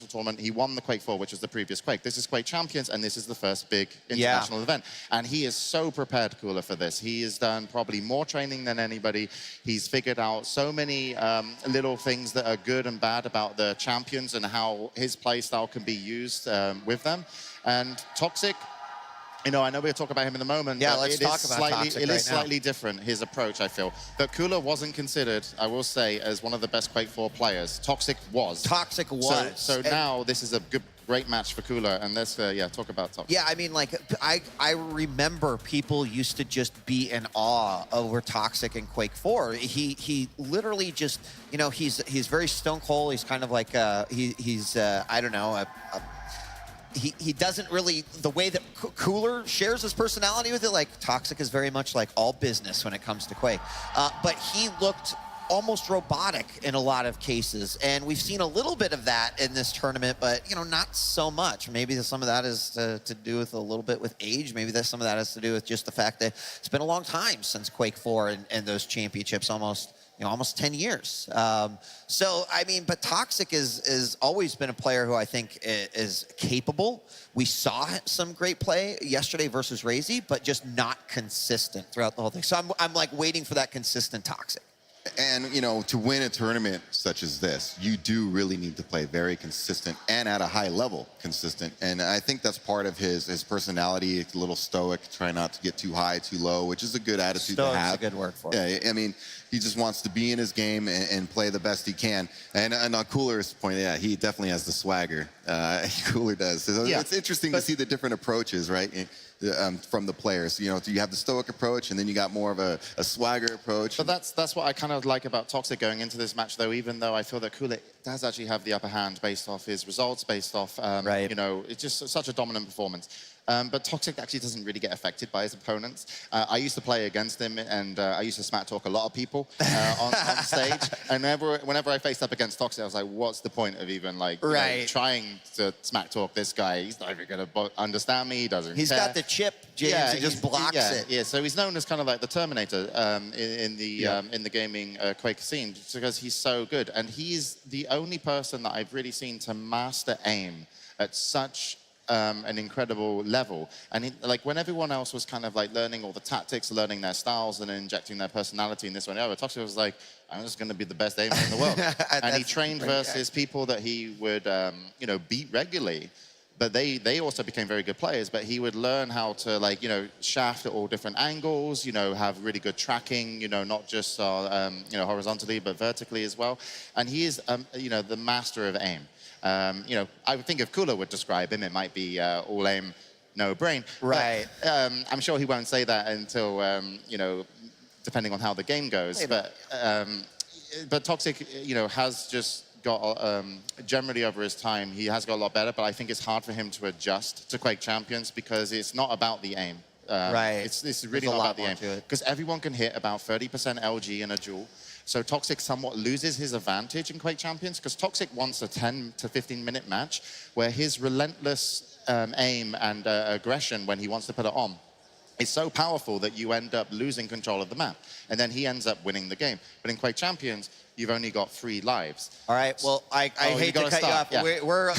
tournament. He won the Quake 4, which was the previous Quake. This is Quake Champions, and this is the first big international event. And he is so prepared, Cooler, for this. He has done probably more training than anybody. He's figured out so many little things that are good and bad about the champions and how his play style can be used with them. And Toxjq, you know, I know we'll talk about him in a moment. Yeah, but let's talk about Toxjq It is slightly different, his approach, I feel. But Cooler wasn't considered, I will say, as one of the best Quake 4 players. Toxjq was. Toxjq was. So now this is a great match for Cooler. And let's, talk about Toxjq. Yeah, I mean, like, I remember people used to just be in awe over Toxjq in Quake 4. He literally just, you know, he's very stone cold. He's kind of like, I don't know, he doesn't really, the way that Cooler shares his personality with it, like Toxjq is very much like all business when it comes to Quake. But he looked almost robotic in a lot of cases. And we've seen a little bit of that in this tournament, but, you know, not so much. Maybe some of that is to do with a little bit with age. Maybe some of that has to do with just the fact that it's been a long time since Quake 4 and those championships, almost 10 years. So, I mean, but Toxjq is always been a player who I think is capable. We saw some great play yesterday versus Razy, but just not consistent throughout the whole thing. So I'm like waiting for that consistent Toxjq. And, you know, to win a tournament such as this, you do really need to play very consistent and at a high level consistent. And I think that's part of his personality. It's a little stoic, try not to get too high, too low, which is a good attitude to have. Stoic's a good word for it. Yeah, I mean, he just wants to be in his game and play the best he can. And on Cooler's point, yeah, he definitely has the swagger. Cooler does. So it's interesting to see the different approaches, right? From the players. You know, you have the stoic approach, and then you got more of a swagger approach. But that's what I kind of like about Toxjq going into this match, though, even though I feel that Cooler does actually have the upper hand based off his results, based off, you know, it's just such a dominant performance. But Toxjq actually doesn't really get affected by his opponents. I used to play against him, and I used to smack talk a lot of people on stage. And whenever I faced up against Toxjq, I was like, what's the point of even like you know, trying to smack talk this guy? He's not even going to understand me. He doesn't He's care. got the chip, James. He just blocks it. Yeah, so he's known as kind of like the Terminator in the gaming Quake scene, just because he's so good. And he's the only person that I've really seen to master aim at such an incredible level. And like when everyone else was kind of like learning all the tactics, learning their styles and injecting their personality in this one, Toxjq was like, I'm just going to be the best aimer in the world. And he trained versus people that he would, you know, beat regularly. But they also became very good players, but he would learn how to, like, you know, shaft at all different angles, you know, have really good tracking, you know, not just, you know, horizontally, but vertically as well. And he is, you know, the master of aim. You know, I would think if Cooler would describe him, it might be all aim, no brain. Right. But, I'm sure he won't say that until, you know, depending on how the game goes. But Toxjq, you know, has just got, generally over his time, he has got a lot better, but I think it's hard for him to adjust to Quake Champions because it's not about the aim. It's really not about the aim. Because everyone can hit about 30% LG in a duel. So Toxjq somewhat loses his advantage in Quake Champions because Toxjq wants a 10 to 15-minute match where his relentless aim and aggression when he wants to put it on is so powerful that you end up losing control of the map. And then he ends up winning the game. But in Quake Champions, you've only got 3 lives. All right, well, I hate to cut you off. Yeah. We're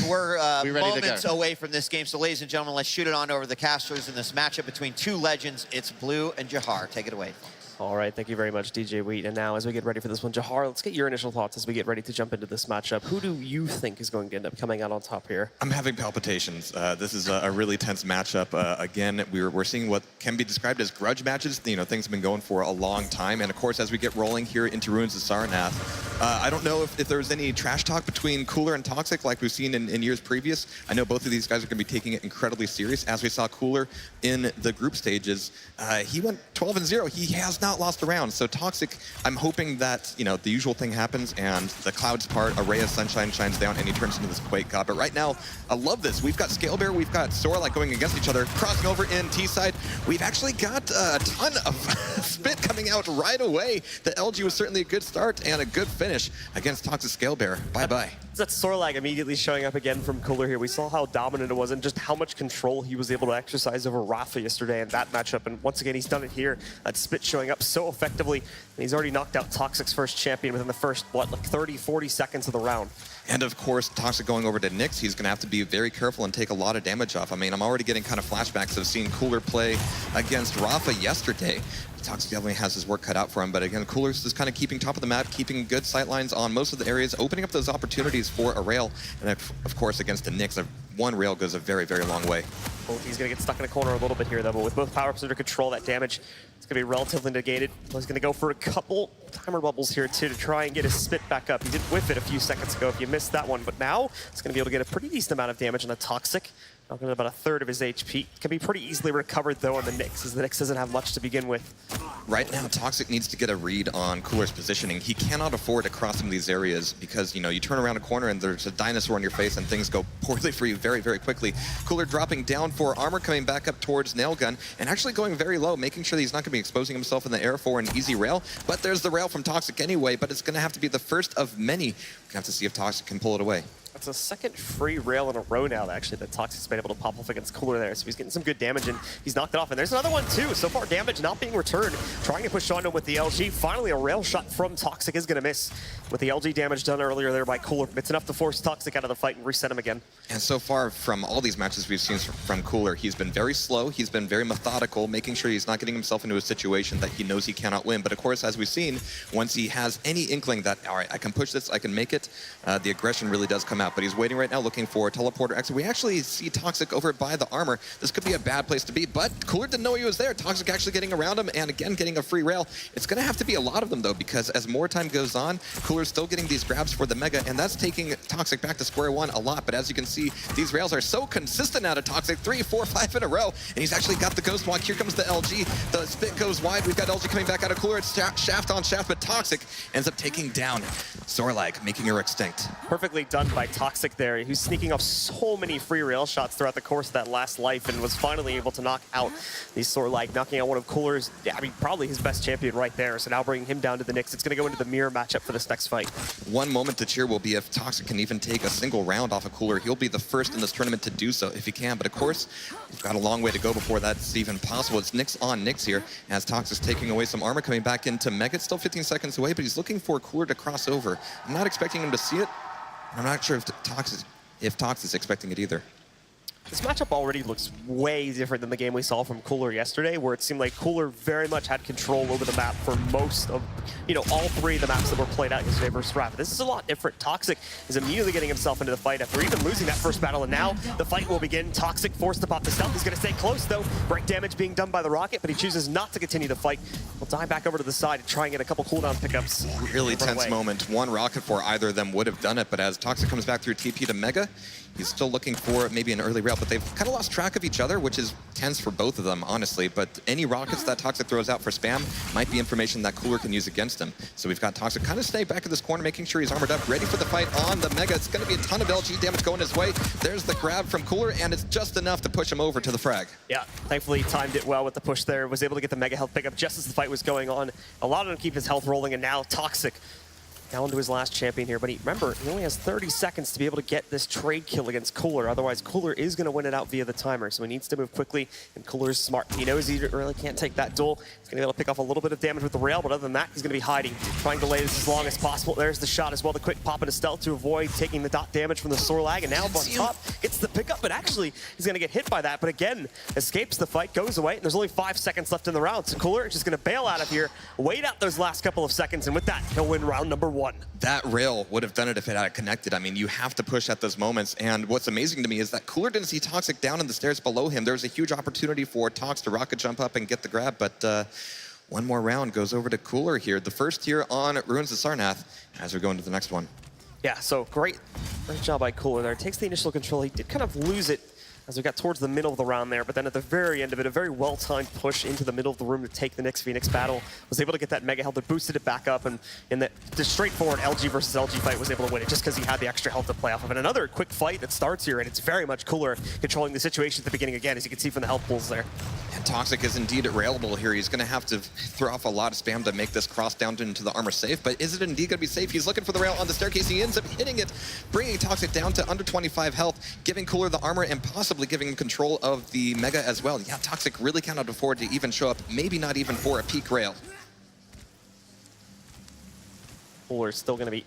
moments away from this game. So ladies and gentlemen, let's shoot it on over the casters in this matchup between 2 legends. It's Blue and Jahar. Take it away. All right, thank you very much, DJ Wheat. And now, as we get ready for this one, Jahar, let's get your initial thoughts as we get ready to jump into this matchup. Who do you think is going to end up coming out on top here? I'm having palpitations. This is a really tense matchup. Again, we're seeing what can be described as grudge matches. You know, things have been going for a long time. And of course, as we get rolling here into Ruins of Sarnath, I don't know if there's any trash talk between Cooler and Toxjq like we've seen in years previous. I know both of these guys are going to be taking it incredibly serious. As we saw Cooler in the group stages, he went 12-0. He has not lost a round. So Toxjq, I'm hoping that, you know, the usual thing happens and the clouds part, a ray of sunshine shines down, and he turns into this Quake god. But right now, I love this. We've got Scale Bear, we've got Sora like going against each other, crossing over in T-side. We've actually got a ton of spit coming out right away. The LG was certainly a good start and a good finish against Toxjq Scale Bear. Bye-bye. That Sorlag immediately showing up again from Cooler here. We saw how dominant it was and just how much control he was able to exercise over Rafa yesterday in that matchup. And once again, he's done it here. That spit showing up so effectively. And he's already knocked out Toxic's first champion within the first, what, like 30, 40 seconds of the round. And of course, Toxjq going over to Nyx, he's going to have to be very careful and take a lot of damage off. I mean, I'm already getting kind of flashbacks of seeing Cooler play against Rafa yesterday. Toxjq definitely has his work cut out for him, but again, Cooler's just kind of keeping top of the map, keeping good sightlines on most of the areas, opening up those opportunities for a rail. And of course, against the Nyx, one rail goes a very, very long way. Well, he's going to get stuck in a corner a little bit here, though, but with both power-ups under control, that damage is going to be relatively negated. He's going to go for a couple timer bubbles here, too, to try and get his spit back up. He did whiff it a few seconds ago if you missed that one, but now he's going to be able to get a pretty decent amount of damage on the Toxjq. Knocking at about a third of his HP. Can be pretty easily recovered, though, on the Nyx, as the Nyx doesn't have much to begin with. Right now, Toxjq needs to get a read on Cooler's positioning. He cannot afford to cross some of these areas because, you know, you turn around a corner and there's a dinosaur in your face and things go poorly for you very, very quickly. Cooler dropping down for armor, coming back up towards Nailgun, and actually going very low, making sure that he's not going to be exposing himself in the air for an easy rail. But there's the rail from Toxjq anyway, but it's going to have to be the first of many. We're going to have to see if Toxjq can pull it away. That's a second free rail in a row now, actually, that Toxjq's been able to pop off against Cooler there. So he's getting some good damage, and he's knocked it off. And there's another one, too. So far, damage not being returned. Trying to push onto him with the LG. Finally, a rail shot from Toxjq is going to miss. With the LG damage done earlier there by Cooler, it's enough to force Toxjq out of the fight and reset him again. And so far, from all these matches we've seen from Cooler, he's been very slow, he's been very methodical, making sure he's not getting himself into a situation that he knows he cannot win. But of course, as we've seen, once he has any inkling that, all right, I can push this, I can make it, the aggression really does come out. But he's waiting right now, looking for a teleporter exit. We actually see Toxjq over by the armor. This could be a bad place to be, but Cooler didn't know he was there. Toxjq actually getting around him, and again, getting a free rail. It's going to have to be a lot of them, though, because as more time goes on, Cooler's still getting these grabs for the Mega, and that's taking Toxjq back to square one a lot. But as you can see, these rails are so consistent out of Toxjq, 3, 4, 5 in a row, and he's actually got the Ghost Walk. Here comes the LG. The spit goes wide. We've got LG coming back out of Cooler. It's shaft on shaft, but Toxjq ends up taking down Sorlag, making her extinct. Perfectly done by Toxjq there. He was sneaking off so many free rail shots throughout the course of that last life and was finally able to knock out the Sorlag, knocking out one of Cooler's, I mean, probably his best champion right there. So now bringing him down to the Nyx. It's going to go into the mirror matchup for this next fight. One moment to cheer will be if Toxjq can even take a single round off of Cooler. He'll be the first in this tournament to do so if he can. But of course, we've got a long way to go before that's even possible. It's Nyx on Nyx here as Toxjq's taking away some armor, coming back into Mega. It's still 15 seconds away, but he's looking for Cooler to cross over. I'm not expecting him to see it. I'm not sure if Toxjq is expecting it either. This matchup already looks way different than the game we saw from Cooler yesterday, where it seemed like Cooler very much had control over the map for most of, you know, all three of the maps that were played out yesterday versus Rafa. This is a lot different. Toxjq is immediately getting himself into the fight after even losing that first battle, and now the fight will begin. Toxjq forced to pop the stealth. He's going to stay close, though. Break damage being done by the rocket, but he chooses not to continue the fight. He'll dive back over to the side and try and get a couple cooldown pickups. Really tense moment. One rocket for either of them would have done it, but as Toxjq comes back through TP to Mega, he's still looking for maybe an early rail, but they've kind of lost track of each other, which is tense for both of them, honestly. But any rockets that Toxjq throws out for spam might be information that Cooler can use against him. So we've got Toxjq kind of stay back in this corner, making sure he's armored up, ready for the fight on the Mega. It's going to be a ton of LG damage going his way. There's the grab from Cooler, and it's just enough to push him over to the frag. Yeah, thankfully he timed it well with the push there. Was able to get the Mega health pickup just as the fight was going on. Allowed him to keep his health rolling, and now Toxjq down to his last champion here, but remember, he only has 30 seconds to be able to get this trade kill against Cooler. Otherwise, Cooler is going to win it out via the timer, so he needs to move quickly, and Cooler's smart. He knows he really can't take that duel. He's going to be able to pick off a little bit of damage with the rail, but other than that, he's going to be hiding, trying to delay this as long as possible. There's the shot as well, the quick pop into stealth to avoid taking the dot damage from the Sorlag, and now up on top, gets the pickup, but actually, he's going to get hit by that, but again, escapes the fight, goes away, and there's only 5 seconds left in the round, so Cooler is just going to bail out of here, wait out those last couple of seconds, and with that, he'll win round number 1. That rail would have done it if it had connected. I mean, you have to push at those moments. And what's amazing to me is that Cooler didn't see Toxjq down in the stairs below him. There's a huge opportunity for Tox to rocket jump up and get the grab, but one more round goes over to Cooler here. The first here on Ruins of Sarnath as we go into the next one. Yeah, so great job by Cooler there. Takes the initial control. He did kind of lose it as we got towards the middle of the round there, but then at the very end of it, a very well-timed push into the middle of the room to take the next Phoenix battle. Was able to get that mega health that boosted it back up, and in the straightforward LG versus LG fight was able to win it just because he had the extra health to play off of. And another quick fight that starts here, and it's very much Cooler controlling the situation at the beginning again, as you can see from the health pools there. And Toxjq is indeed railable here. He's going to have to throw off a lot of spam to make this cross down into the armor safe, but is it indeed going to be safe? He's looking for the rail on the staircase. He ends up hitting it, bringing Toxjq down to under 25 health, giving Cooler the armor and possibly giving him control of the Mega as well. Yeah, Toxjq really cannot afford to even show up, maybe not even for a peak rail. Cooler's still going to be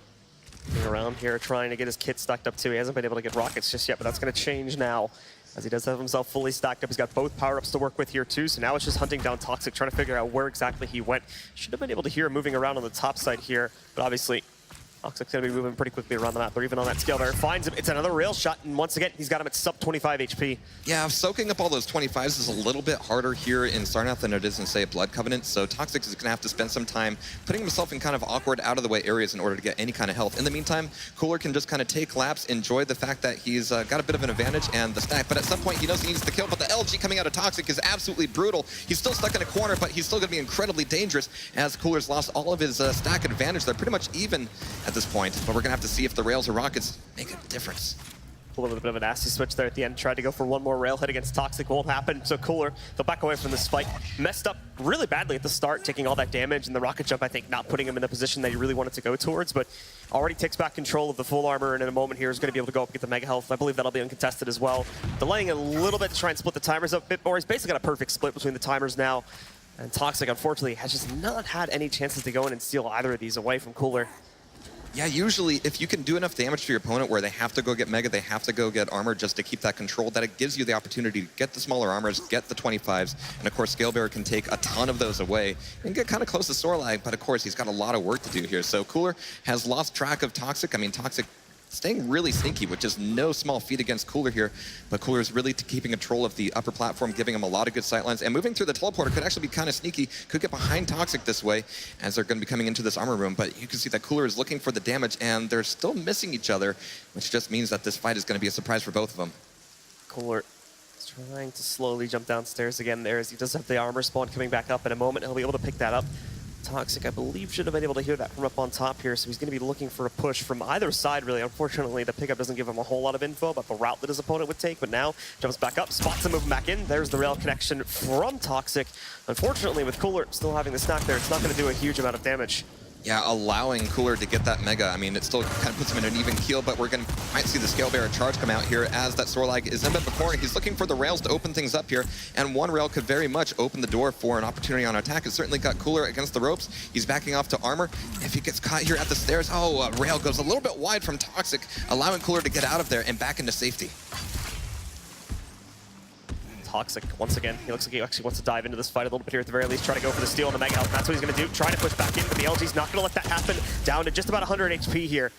around here trying to get his kit stacked up too. He hasn't been able to get rockets just yet, but that's going to change now, as he does have himself fully stacked up. He's got both power-ups to work with here too, so now it's just hunting down Toxjq, trying to figure out where exactly he went. Should have been able to hear him moving around on the top side here, but obviously Toxjq's going to be moving pretty quickly around the map, or even on that scale there. Finds him. It's another rail shot, and once again, he's got him at sub 25 HP. Yeah, soaking up all those 25s is a little bit harder here in Sarnath than it is in, say, Blood Covenant, so Toxjq is going to have to spend some time putting himself in kind of awkward, out-of-the-way areas in order to get any kind of health. In the meantime, Cooler can just kind of take laps, enjoy the fact that he's got a bit of an advantage and the stack, but at some point he knows he needs the kill, but the LG coming out of Toxjq is absolutely brutal. He's still stuck in a corner, but he's still going to be incredibly dangerous, as Cooler's lost all of his stack advantage. They're pretty much even at this point, but we're going to have to see if the rails or rockets make a difference. A little bit of a nasty switch there at the end. Tried to go for one more rail hit against Toxjq. Won't happen. So Cooler, they'll back away from this fight. Messed up really badly at the start, taking all that damage, and the rocket jump, I think, not putting him in the position that he really wanted to go towards, but already takes back control of the full armor, and in a moment here is going to be able to go up and get the mega health. I believe that'll be uncontested as well. Delaying a little bit to try and split the timers up a bit more. He's basically got a perfect split between the timers now, and Toxjq, unfortunately, has just not had any chances to go in and steal either of these away from Cooler. Yeah, usually if you can do enough damage to your opponent where they have to go get Mega, they have to go get armor just to keep that control, that it gives you the opportunity to get the smaller armors, get the 25s, and of course Scalebearer can take a ton of those away and get kind of close to Sorlag, but of course he's got a lot of work to do here. So Cooler has lost track of Toxjq. I mean, Toxjq staying really sneaky, which is no small feat against Cooler here, but Cooler is really keeping control of the upper platform, giving him a lot of good sightlines, and moving through the teleporter could actually be kind of sneaky, could get behind Toxjq this way, as they're going to be coming into this armor room, but you can see that Cooler is looking for the damage, and they're still missing each other, which just means that this fight is going to be a surprise for both of them. Cooler is trying to slowly jump downstairs again there, as he does have the armor spawn coming back up in a moment. He'll be able to pick that up. Toxjq, I believe, should have been able to hear that from up on top here, so he's going to be looking for a push from either side, really. Unfortunately, the pickup doesn't give him a whole lot of info about the route that his opponent would take, but now jumps back up, spots him moving back in. There's the rail connection from Toxjq. Unfortunately, with Cooler still having the stack there, it's not going to do a huge amount of damage. Yeah, allowing Cooler to get that Mega, I mean, it still kind of puts him in an even keel, but might see the Scalebearer charge come out here as that Sorlag is in the corner. He's looking for the rails to open things up here, and one rail could very much open the door for an opportunity on attack. It's certainly got Cooler against the ropes. He's backing off to armor. If he gets caught here at the stairs, a rail goes a little bit wide from Toxjq, allowing Cooler to get out of there and back into safety. Toxjq, once again, he looks like he actually wants to dive into this fight a little bit here at the very least, try to go for the steal on the Mega Health. That's what he's going to do, trying to push back in, but the LG's not going to let that happen. Down to just about 100 HP here.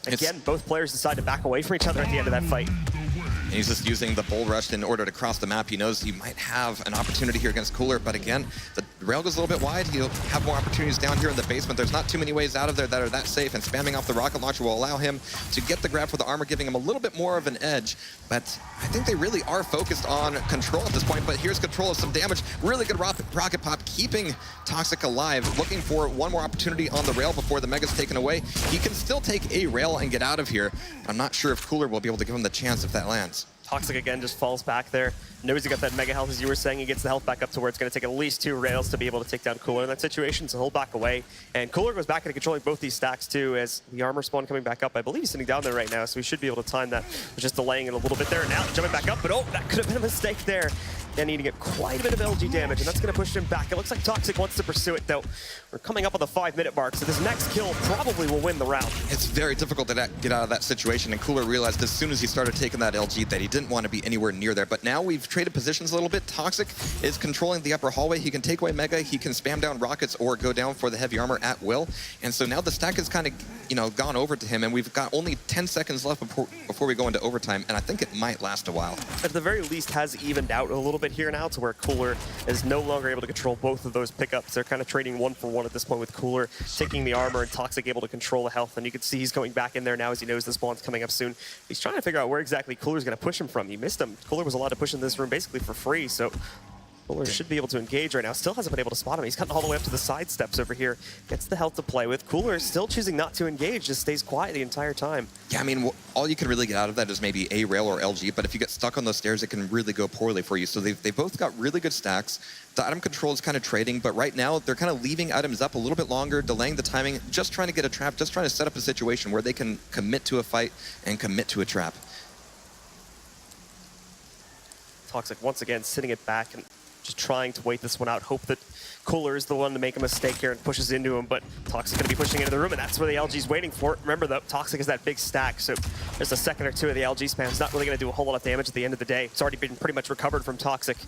Again, both players decide to back away from each other at the end of that fight. And he's just using the bull rush in order to cross the map. He knows he might have an opportunity here against Cooler, but again, the rail goes a little bit wide. He'll have more opportunities down here in the basement. There's not too many ways out of there that are that safe, and spamming off the rocket launcher will allow him to get the grab for the armor, giving him a little bit more of an edge. But I think they really are focused on control at this point, but here's control of some damage. Really good rocket pop, keeping Toxjq alive, looking for one more opportunity on the rail before the Mega's taken away. He can still take a rail and get out of here. I'm not sure if Cooler will be able to give him the chance if that lands. Toxjq again just falls back there. Knows he got that mega health, as you were saying. He gets the health back up to where it's going to take at least 2 rails to be able to take down Cooler in that situation, so he'll back away. And Cooler goes back into controlling both these stacks too, as the armor spawn coming back up. I believe he's sitting down there right now, so we should be able to time that. We're just delaying it a little bit there. Now jumping back up, but oh, that could have been a mistake there. And need to get quite a bit of LG damage, and that's going to push him back. It looks like Toxjq wants to pursue it, though. We're coming up on the 5-minute mark, so this next kill probably will win the round. It's very difficult to get out of that situation, and Cooler realized as soon as he started taking that LG that he didn't want to be anywhere near there. But now we've traded positions a little bit. Toxic is controlling the upper hallway. He can take away Mega, he can spam down rockets or go down for the heavy armor at will. And so now the stack has kind of, you know, gone over to him, and we've got only 10 seconds left before we go into overtime, and I think it might last a while. At the very least, has evened out a little bit here now to where Cooler is no longer able to control both of those pickups. They're kind of trading 1-for-1 at this point, with Cooler taking the armor and Toxic able to control the health. And you can see he's going back in there now as he knows the spawn's coming up soon. He's trying to figure out where exactly Cooler's going to push him from. He missed him. Cooler was allowed to push in this room basically for free, so Cooler should be able to engage right now. Still hasn't been able to spot him. He's gotten all the way up to the side steps over here. Gets the health to play with. Cooler is still choosing not to engage, just stays quiet the entire time. Yeah, I mean, all you can really get out of that is maybe a rail or LG, but if you get stuck on those stairs, it can really go poorly for you. So they both got really good stacks. The item control is kind of trading, but right now they're kind of leaving items up a little bit longer, delaying the timing, just trying to get a trap, just trying to set up a situation where they can commit to a fight and commit to a trap. Toxic once again sitting it back and just trying to wait this one out, hope that Cooler is the one to make a mistake here and pushes into him, but Toxic going to be pushing into the room, and that's where the LG's waiting for it. Remember, though, Toxic is that big stack, so there's a second or two of the LG spam. It's not really going to do a whole lot of damage at the end of the day. It's already been pretty much recovered from Toxic.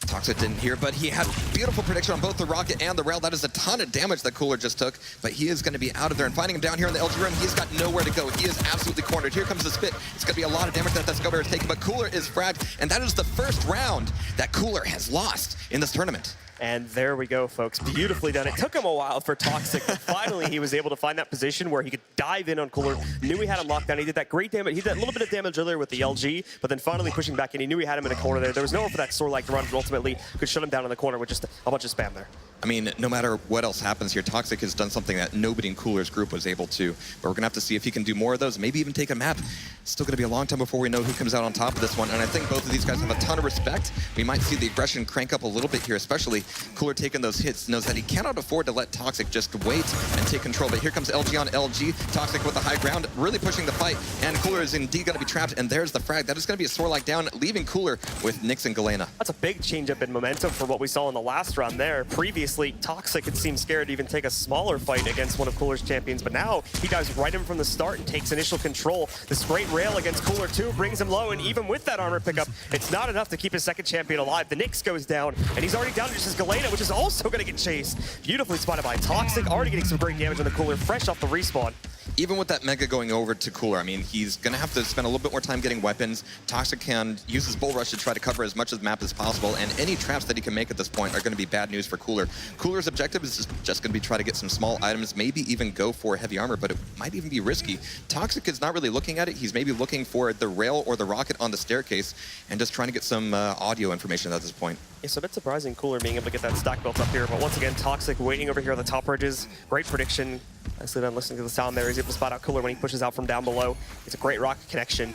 Toxic didn't hear, but he had beautiful prediction on both the rocket and the rail. That is a ton of damage that Cooler just took, but he is going to be out of there. And finding him down here in the LG room, he's got nowhere to go. He is absolutely cornered. Here comes the spit. It's going to be a lot of damage that Skullbear is taking, but Cooler is fragged, and that is the first round that Cooler has lost in this tournament. And there we go, folks. Beautifully done. It took him a while for Toxic, but finally he was able to find that position where he could dive in on Cooler. Knew he had him locked down. He did that great damage. He did a little bit of damage earlier with the LG, but then finally pushing back in. He knew he had him in a corner there. There was no one for that sword-like run, but ultimately could shut him down in the corner with just a bunch of spam there. I mean, no matter what else happens here, Toxic has done something that nobody in Cooler's group was able to. But we're going to have to see if he can do more of those, maybe even take a map. It's still going to be a long time before we know who comes out on top of this one. And I think both of these guys have a ton of respect. We might see the aggression crank up a little bit here, especially Cooler taking those hits, knows that he cannot afford to let Toxic just wait and take control. But here comes LG on LG. Toxic with the high ground, really pushing the fight. And Cooler is indeed going to be trapped. And there's the frag. That is going to be a sword-like down, leaving Cooler with Nyx and Galena. That's a big change up in momentum for what we saw in the last round there. Previously, Toxic had seemed scared to even take a smaller fight against one of Cooler's champions, but now he dives right in from the start and takes initial control. This great rail against Cooler 2 brings him low, and even with that armor pickup, it's not enough to keep his second champion alive. The Nyx goes down, and he's already down to just his Galena, which is also going to get chased. Beautifully spotted by Toxic, already getting some great damage on the Cooler, fresh off the respawn. Even with that Mega going over to Cooler, I mean, he's going to have to spend a little bit more time getting weapons. Toxic can use his Bull Rush to try to cover as much of the map as possible, and any traps that he can make at this point are going to be bad news for Cooler. Cooler's objective is just going to be try to get some small items, maybe even go for heavy armor, but it might even be risky. Toxic is not really looking at it. He's maybe looking for the rail or the rocket on the staircase and just trying to get some audio information at this point. Yeah, so a bit surprising Cooler being able to get that stack built up here, but once again, Toxic waiting over here on the top ridges. Great prediction. Nicely done listening to the sound there. He's able to spot out Cooler when he pushes out from down below. It's a great rocket connection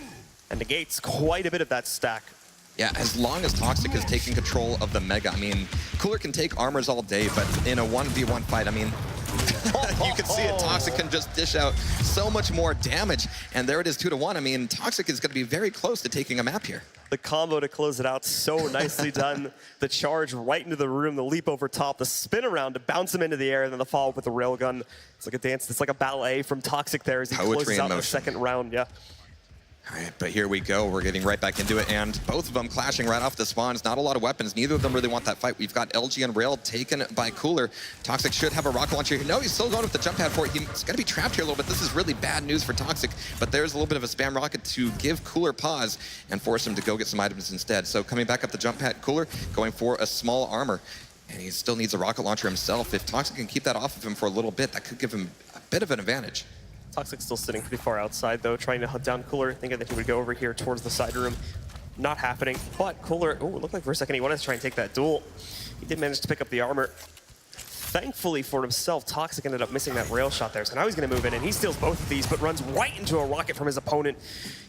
and negates quite a bit of that stack. Yeah, as long as Toxic is taking control of the Mega, I mean, Cooler can take armors all day, but in a 1v1 fight, I mean, you can see it. Toxic can just dish out so much more damage, and there it is, 2-1. I mean, Toxic is going to be very close to taking a map here. The combo to close it out, so nicely done. The charge right into the room, the leap over top, the spin around to bounce him into the air, and then the follow-up with the railgun. It's like a dance, it's like a ballet from Toxic there as he closes out the second round, yeah. All right, but here we go. We're getting right back into it, and both of them clashing right off the spawns. Not a lot of weapons. Neither of them really want that fight. We've got LG and Rail taken by Cooler. Toxic should have a rocket launcher here. No, he's still going with the jump pad for it. He's going to be trapped here a little bit. This is really bad news for Toxic, but there's a little bit of a spam rocket to give Cooler pause and force him to go get some items instead. So coming back up the jump pad, Cooler going for a small armor, and he still needs a rocket launcher himself. If Toxic can keep that off of him for a little bit, that could give him a bit of an advantage. Toxic's still sitting pretty far outside, though, trying to hunt down Cooler, thinking that he would go over here towards the side room. Not happening, but Cooler, oh, it looked like for a second he wanted to try and take that duel. He did manage to pick up the armor. Thankfully for himself, Toxic ended up missing that rail shot there, so now he's going to move in, and he steals both of these, but runs right into a rocket from his opponent.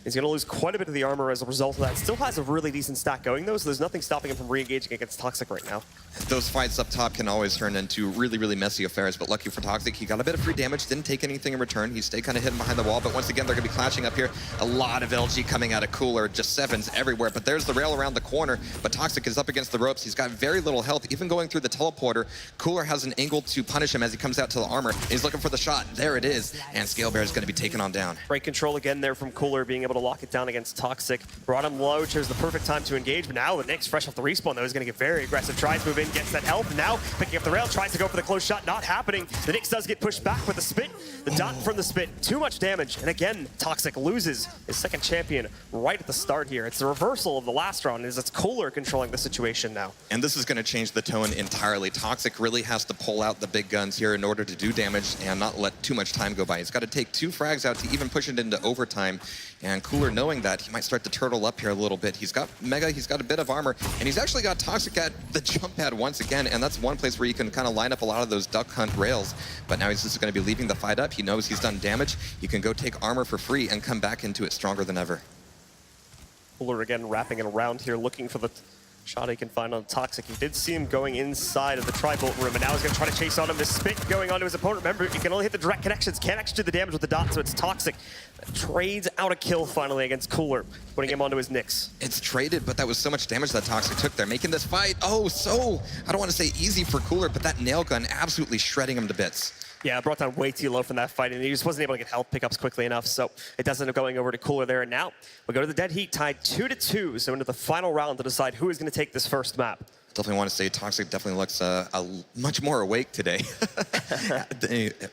He's going to lose quite a bit of the armor as a result of that. Still has a really decent stack going, though, so there's nothing stopping him from re-engaging against Toxic right now. Those fights up top can always turn into really, really messy affairs, but lucky for Toxic, he got a bit of free damage, didn't take anything in return. He stayed kind of hidden behind the wall, but once again, they're going to be clashing up here. A lot of LG coming out of Cooler, just sevens everywhere, but there's the rail around the corner, but Toxic is up against the ropes. He's got very little health, even going through the teleporter. Cooler has an angle to punish him as he comes out to the armor. He's looking for the shot. There it is, and Scalebear is going to be taken on down. Great control again there from Cooler, being able to able to lock it down against Toxjq. Brought him low, chose the perfect time to engage, but now the Nyx, fresh off the respawn, though, is going to get very aggressive. Tries to move in, gets that help, now picking up the rail, tries to go for the close shot, not happening. The Nyx does get pushed back with the spit. The dot from the spit, too much damage, and again, Toxjq loses his second champion right at the start here. It's the reversal of the last round, as it's Cooler controlling the situation now. And this is going to change the tone entirely. Toxjq really has to pull out the big guns here in order to do damage and not let too much time go by. He's got to take 2 frags out to even push it into overtime. And Cooler, knowing that, he might start to turtle up here a little bit. He's got Mega, he's got a bit of armor, and he's actually got Toxjq at the jump pad once again, and that's one place where you can kind of line up a lot of those duck hunt rails. But now he's just going to be leaving the fight up. He knows he's done damage. He can go take armor for free and come back into it stronger than ever. Cooler again wrapping it around here, looking for the shot he can find on Toxjq. He did see him going inside of the tri-bolt room, and now he's going to try to chase on him. The spit going onto his opponent. Remember, you can only hit the direct connections. Can't actually do the damage with the dot, so it's Toxjq that trades out a kill finally against Cooler, putting him onto his Nyx. It's traded, but that was so much damage that Toxjq took there, making this fight, oh, so, I don't want to say easy for Cooler, but that nail gun absolutely shredding him to bits. Yeah, brought down way too low from that fight, and he just wasn't able to get health pickups quickly enough, so it does end up going over to Cooler there. And now we go to the dead heat, tied 2-2, so into the final round to decide who is going to take this first map. Definitely want to say Toxjq definitely looks much more awake today.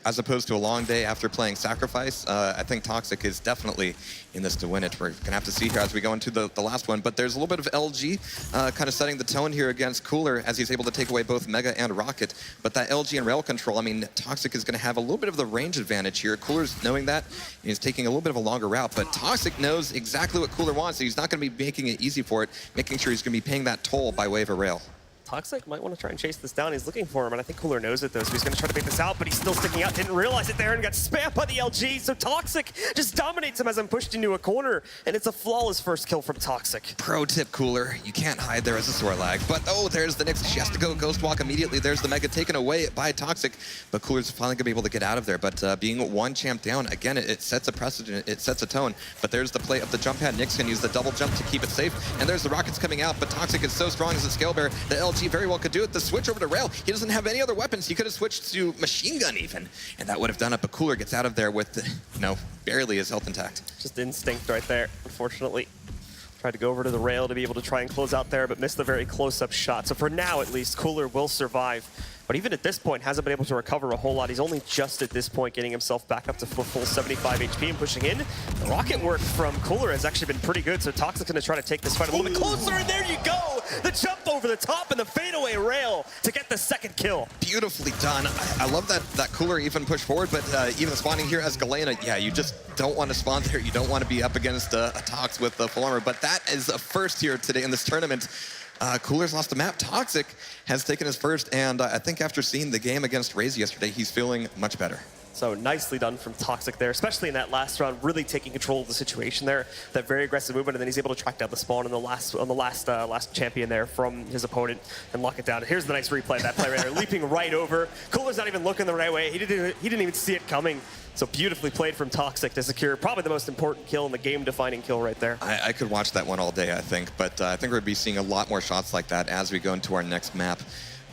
As opposed to a long day after playing Sacrifice, I think Toxjq is definitely in this to win it. We're going to have to see here as we go into the last one. But there's a little bit of LG kind of setting the tone here against Cooler as he's able to take away both Mega and Rocket. But that LG and rail control, I mean, Toxjq is going to have a little bit of the range advantage here. Cooler's knowing that. He's taking a little bit of a longer route. But Toxjq knows exactly what Cooler wants. So he's not going to be making it easy for it, making sure he's going to be paying that toll by way of a rail. Toxjq might want to try and chase this down. He's looking for him, and I think Cooler knows it, though, so he's going to try to pick this out, but he's still sticking out. Didn't realize it there and got spammed by the LG, so Toxjq just dominates him as I'm pushed into a corner, and it's a flawless first kill from Toxjq. Pro tip, Cooler, you can't hide there as a Sorlag. But, oh, there's the Nyx. She has to go Ghost Walk immediately. There's the Mega taken away by Toxjq, but Cooler's finally going to be able to get out of there. But being one champ down, again, it sets a precedent, it sets a tone. But there's the play of the jump pad. Nyx can use the double jump to keep it safe, and there's the rockets coming out, but Toxjq is so strong as a scale bearer. The LG very well could do it. The switch over to rail. He doesn't have any other weapons. He could have switched to machine gun even, and that would have done it. But Cooler gets out of there with, barely his health intact. Just instinct right there, unfortunately. Tried to go over to the rail to be able to try and close out there, but missed the very close-up shot. So for now, at least, Cooler will survive. But even at this point, hasn't been able to recover a whole lot. He's only just at this point getting himself back up to full 75 HP and pushing in. The rocket work from Cooler has actually been pretty good, so Toxjq's going to try to take this fight a little bit closer, and there you go! The jump over the top and the fadeaway rail to get the second kill. Beautifully done. I love that Cooler even pushed forward, but even spawning here as Galena, yeah, you just don't want to spawn there. You don't want to be up against a Tox with the full armor, but that is a first here today in this tournament. Cooler's lost the map. Toxjq has taken his first, and I think after seeing the game against Raze yesterday, he's feeling much better. So nicely done from Toxjq there, especially in that last round, really taking control of the situation there. That very aggressive movement, and then he's able to track down the spawn on the last champion there from his opponent and lock it down. Here's the nice replay of that play right there, leaping right over. Cooler's not even looking the right way. He didn't even see it coming. So beautifully played from Toxjq to secure probably the most important kill and the game-defining kill right there. I could watch that one all day, I think, but I think we're going to be seeing a lot more shots like that as we go into our next map.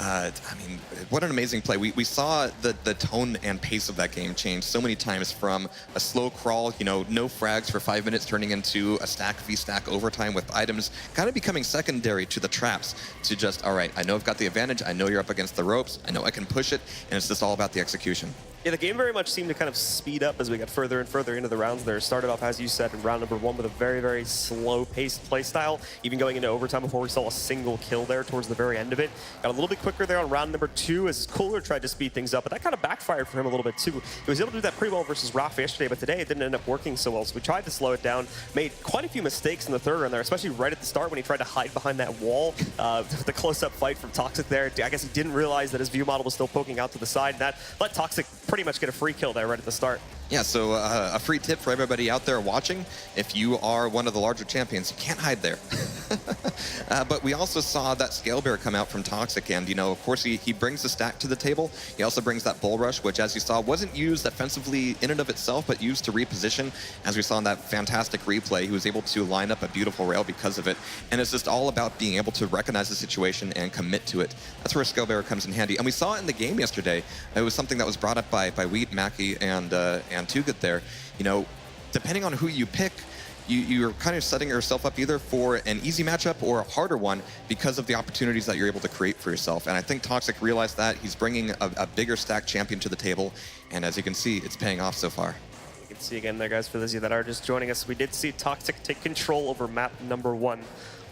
I mean, what an amazing play. We saw the tone and pace of that game change so many times, from a slow crawl, no frags for 5 minutes, turning into a stack v-stack overtime with items kind of becoming secondary to the traps, to just, all right, I know I've got the advantage, I know you're up against the ropes, I know I can push it, and it's just all about the execution. Yeah, the game very much seemed to kind of speed up as we got further and further into the rounds there. Started off, as you said, in round number 1 with a very, very slow-paced play style, even going into overtime before we saw a single kill there towards the very end of it. Got a little bit quicker there on round number 2 as Cooler tried to speed things up, but that kind of backfired for him a little bit too. He was able to do that pretty well versus Rafa yesterday, but today it didn't end up working so well, so we tried to slow it down. Made quite a few mistakes in the third round there, especially right at the start when he tried to hide behind that wall. The close-up fight from Toxjq there. I guess he didn't realize that his view model was still poking out to the side, and that let Toxjq pretty much get a free kill there right at the start. Yeah, so a free tip for everybody out there watching: if you are one of the larger champions, you can't hide there. But we also saw that scale bear come out from Toxjq, and of course he brings the stack to the table. He also brings that bull rush, which, as you saw, wasn't used offensively in and of itself, but used to reposition. As we saw in that fantastic replay, he was able to line up a beautiful rail because of it. And it's just all about being able to recognize the situation and commit to it. That's where scale bear comes in handy. And we saw it in the game yesterday. It was something that was brought up by Wheat, Mackie, and Tugut there. Depending on who you pick, you're kind of setting yourself up either for an easy matchup or a harder one because of the opportunities that you're able to create for yourself. And I think Toxjq realized that. He's bringing a bigger stack champion to the table. And as you can see, it's paying off so far. You can see again there, guys, for those of you that are just joining us, we did see Toxjq take control over map number 1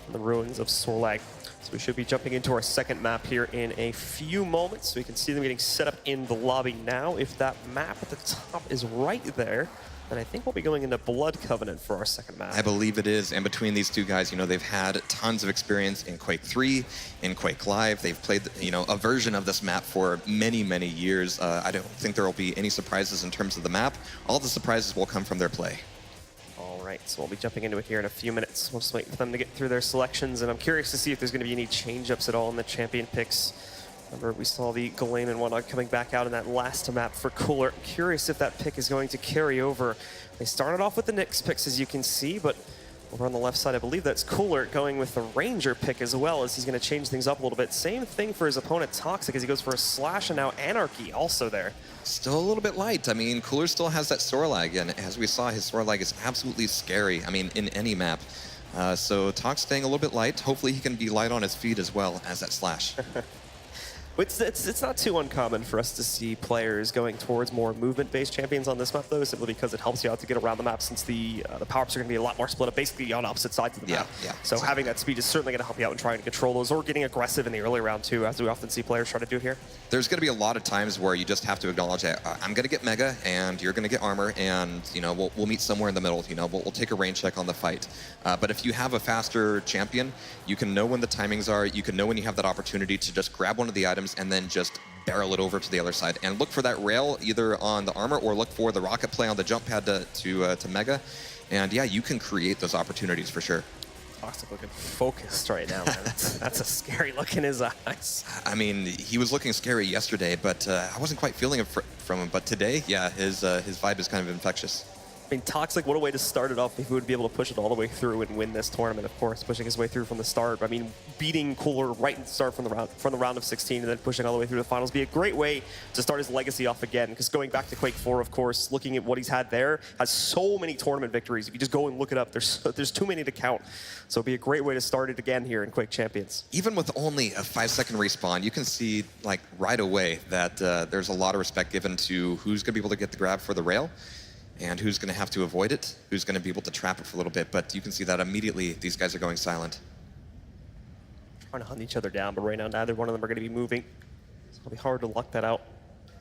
on the ruins of Sorlag. So we should be jumping into our second map here in a few moments. So we can see them getting set up in the lobby now. If that map at the top is right there, then I think we'll be going into Blood Covenant for our second map. I believe it is. And between these two guys, you know, they've had tons of experience in Quake 3, in Quake Live. They've played, you know, a version of this map for many, many years. I don't think there will be any surprises in terms of the map. All the surprises will come from their play. All right, so we'll be jumping into it here in a few minutes. We'll just wait for them to get through their selections, and I'm curious to see if there's going to be any change-ups at all in the champion picks. Remember, we saw the Galen and whatnot coming back out in that last map for Cooler. I'm curious if that pick is going to carry over. They started off with the Nyx picks, as you can see, but over on the left side, I believe that's Cooler going with the Ranger pick as well, as he's going to change things up a little bit. Same thing for his opponent, Toxjq, as he goes for a Slash, and now Anarchy also there. Still a little bit light. I mean, Cooler still has that Sorlag, and as we saw, his Sorlag is absolutely scary, I mean, in any map. So Toxjq staying a little bit light. Hopefully he can be light on his feet as well as that Slash. It's not too uncommon for us to see players going towards more movement-based champions on this map, though, simply because it helps you out to get around the map, since the power-ups are going to be a lot more split up, basically on opposite sides of the map. Yeah. So having that speed is certainly going to help you out in trying to control those, or getting aggressive in the early round, too, as we often see players try to do here. There's going to be a lot of times where you just have to acknowledge that I'm going to get Mega, and you're going to get Armor, and, you know, we'll meet somewhere in the middle. You know, we'll take a range check on the fight. But if you have a faster champion, you can know when the timings are, you can know when you have that opportunity to just grab one of the items and then just barrel it over to the other side and look for that rail either on the armor or look for the rocket play on the jump pad to Mega. And yeah, you can create those opportunities for sure. Toxjq looking focused right now, man. That's a scary look in his eyes. I mean, he was looking scary yesterday, but I wasn't quite feeling it from him. But today, yeah, his vibe is kind of infectious. I mean, Toxjq, what a way to start it off if he would be able to push it all the way through and win this tournament, of course, pushing his way through from the start. I mean, beating Cooler right at the start from the round of 16 and then pushing all the way through the finals be a great way to start his legacy off again, because going back to Quake 4, of course, looking at what he's had there, has so many tournament victories. If you just go and look it up, there's too many to count. So it'd be a great way to start it again here in Quake Champions. Even with only a 5-second respawn, you can see like right away that there's a lot of respect given to who's going to be able to get the grab for the rail, and who's going to have to avoid it, who's going to be able to trap it for a little bit. But you can see that immediately these guys are going silent. Trying to hunt each other down, but right now neither one of them are going to be moving. So it'll be hard to lock that out.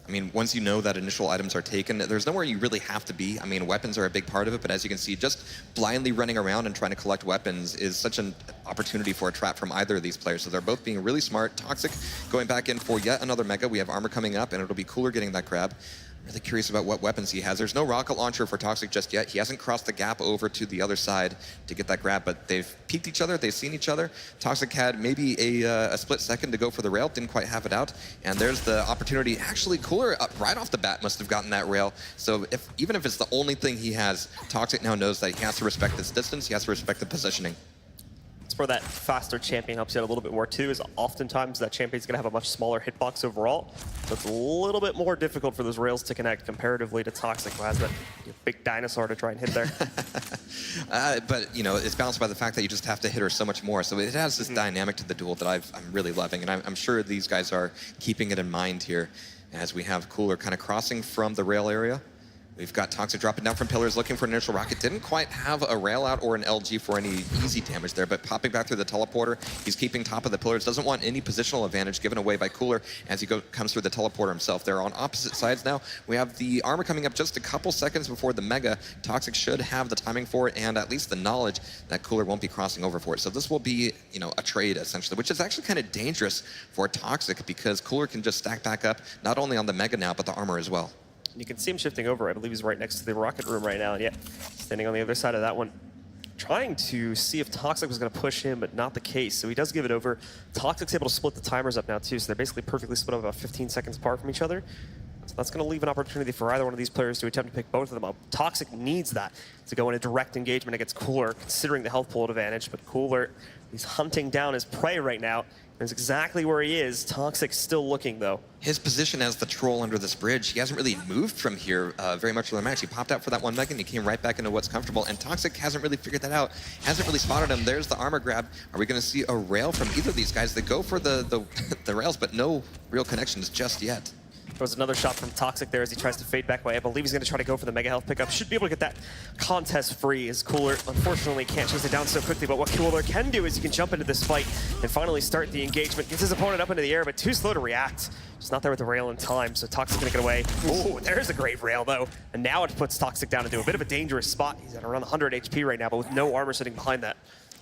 I mean, once you know that initial items are taken, there's nowhere you really have to be. I mean, weapons are a big part of it, but as you can see, just blindly running around and trying to collect weapons is such an opportunity for a trap from either of these players. So they're both being really smart. Toxjq going back in for yet another Mega. We have Armor coming up, and it'll be Cooler getting that grab. Really curious about what weapons he has. There's no rocket launcher for Toxjq just yet. He hasn't crossed the gap over to the other side to get that grab, but they've peeked each other, they've seen each other. Toxjq had maybe a split second to go for the rail, didn't quite have it out, and there's the opportunity. Actually, Cooler right off the bat must have gotten that rail, so even if it's the only thing he has, Toxjq now knows that he has to respect this distance, he has to respect the positioning. It's where that faster champion helps you out a little bit more too, is oftentimes that champion's going to have a much smaller hitbox overall. So it's a little bit more difficult for those rails to connect comparatively to Toxjq, who has that big dinosaur to try and hit there. But, you know, it's balanced by the fact that you just have to hit her so much more. So it has this dynamic to the duel that I'm really loving. And I'm sure these guys are keeping it in mind here as we have Cooler kind of crossing from the rail area. We've got Toxjq dropping down from pillars, looking for an initial rocket. Didn't quite have a rail out or an LG for any easy damage there, but popping back through the teleporter, he's keeping top of the pillars. Doesn't want any positional advantage given away by Cooler as he comes through the teleporter himself. They're on opposite sides now. We have the Armor coming up just a couple seconds before the Mega. Toxjq should have the timing for it and at least the knowledge that Cooler won't be crossing over for it. So this will be, you know, a trade essentially, which is actually kind of dangerous for Toxjq because Cooler can just stack back up not only on the Mega now, but the Armor as well. You can see him shifting over. I believe he's right next to the rocket room right now. And yeah, standing on the other side of that one, trying to see if Toxjq was going to push him, but not the case. So he does give it over. Toxjq's able to split the timers up now too. So they're basically perfectly split up about 15 seconds apart from each other. So that's going to leave an opportunity for either one of these players to attempt to pick both of them up. Toxic needs that to go in a direct engagement against Cooler, considering the health pool advantage. But Cooler, he's hunting down his prey right now. That's exactly where he is. Toxic still looking, though. His position as the troll under this bridge, he hasn't really moved from here very much for the match. He popped out for that one mega and he came right back into what's comfortable. And Toxic hasn't really figured that out. Hasn't really spotted him. There's the armor grab. Are we going to see a rail from either of these guys? They go for the rails, but no real connections just yet. There was another shot from Toxic there as he tries to fade back away. I believe he's going to try to go for the mega health pickup. Should be able to get that contest free as Cooler unfortunately can't chase it down so quickly. But what Cooler can do is he can jump into this fight and finally start the engagement. Gets his opponent up into the air, but too slow to react. Just not there with the rail in time, so Toxic going to get away. Oh, there's a great rail though. And now it puts Toxic down into a bit of a dangerous spot. He's at around 100 HP right now, but with no armor sitting behind that.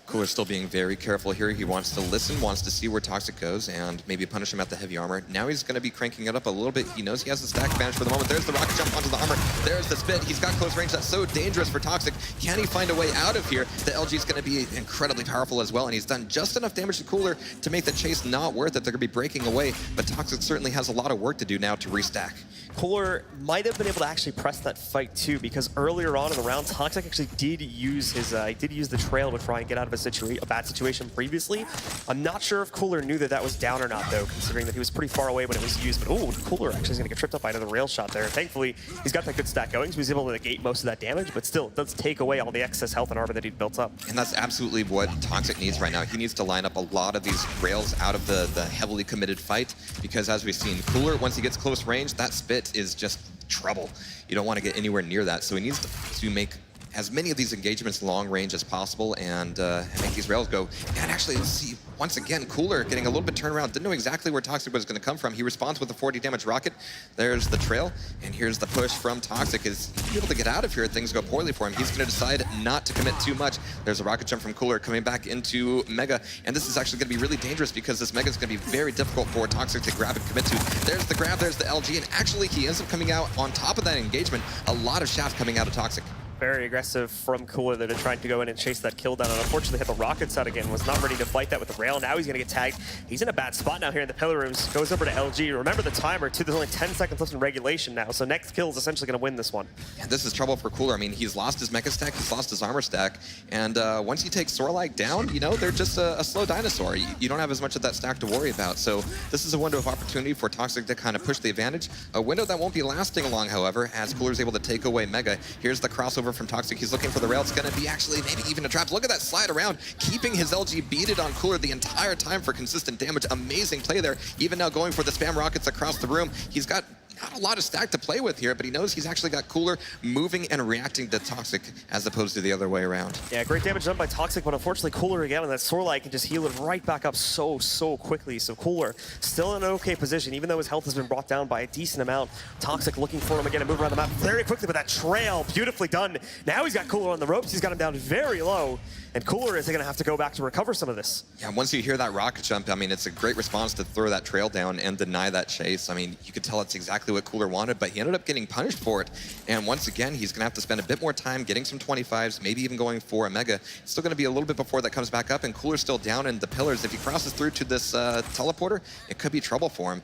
Cooler still being very careful here. He wants to listen, wants to see where Toxic goes, and maybe punish him at the heavy armor. Now he's going to be cranking it up a little bit. He knows he has the stack advantage for the moment. There's the rocket jump onto the armor. There's the spit. He's got close range. That's so dangerous for Toxic. Can he find a way out of here? The LG is going to be incredibly powerful as well, and he's done just enough damage to Cooler to make the chase not worth it. They're going to be breaking away, but Toxic certainly has a lot of work to do now to restack. Cooler might have been able to actually press that fight too, because earlier on in the round, Toxic actually did use his the trail to try and get out of a bad situation previously. I'm not sure if Cooler knew that that was down or not though, considering that he was pretty far away when it was used. But oh, Cooler actually is going to get tripped up by another rail shot there. Thankfully, he's got that good stack going, so he's able to negate most of that damage, but still, it does take away all the excess health and armor that he'd built up. And that's absolutely what Toxic needs right now. He needs to line up a lot of these rails out of the heavily committed fight, because as we've seen, Cooler, once he gets close range, that spit is just trouble. You don't want to get anywhere near that, so he needs to make as many of these engagements long range as possible and make these rails go. And actually, let's see, once again, Cooler getting a little bit turned around. Didn't know exactly where Toxic was going to come from. He responds with a 40 damage rocket. There's the trail, and here's the push from Toxic. Is he able to get out of here? Things go poorly for him. He's going to decide not to commit too much. There's a rocket jump from Cooler coming back into Mega, and this is actually going to be really dangerous because this Mega is going to be very difficult for Toxic to grab and commit to. There's the grab, there's the LG, and actually he ends up coming out on top of that engagement. A lot of shaft coming out of Toxic. Very aggressive from Cooler that are trying to go in and chase that kill down, and unfortunately hit the rockets out again. Was not ready to fight that with the rail. Now he's going to get tagged. He's in a bad spot now here in the pillar rooms. Goes over to LG. Remember the timer too. There's only 10 seconds left in regulation now, so next kill is essentially going to win this one. And this is trouble for Cooler. I mean, he's lost his mecha stack, he's lost his armor stack, and once you take Sorlike down, you know, they're just a slow dinosaur. You don't have as much of that stack to worry about. So this is a window of opportunity for Toxic to kind of push the advantage. A window that won't be lasting long, however, as Cooler's able to take away Mega. Here's the crossover from Toxic. He's looking for the rail. It's going to be actually maybe even a trap. Look at that slide around, keeping his LG beaded on Cooler the entire time for consistent damage. Amazing play there. Even now going for the spam rockets across the room. He's got not a lot of stack to play with here, but he knows he's actually got Cooler moving and reacting to Toxic as opposed to the other way around. Yeah, great damage done by Toxic, but unfortunately Cooler again, and that Sorlight can just heal it right back up so quickly. So Cooler still in an okay position, even though his health has been brought down by a decent amount. Toxic looking for him again to move around the map very quickly, but that trail, beautifully done. Now he's got Cooler on the ropes. He's got him down very low, and Cooler is going to have to go back to recover some of this. Yeah, once you hear that rocket jump, I mean, it's a great response to throw that trail down and deny that chase. I mean, you could tell it's exactly what Cooler wanted, but he ended up getting punished for it. And once again, he's going to have to spend a bit more time getting some 25s, maybe even going for a Mega. It's still going to be a little bit before that comes back up, and Cooler's still down in the pillars. If he crosses through to this teleporter, it could be trouble for him.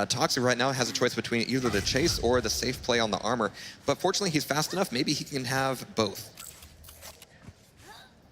Toxic right now has a choice between either the chase or the safe play on the armor, but fortunately he's fast enough. Maybe he can have both.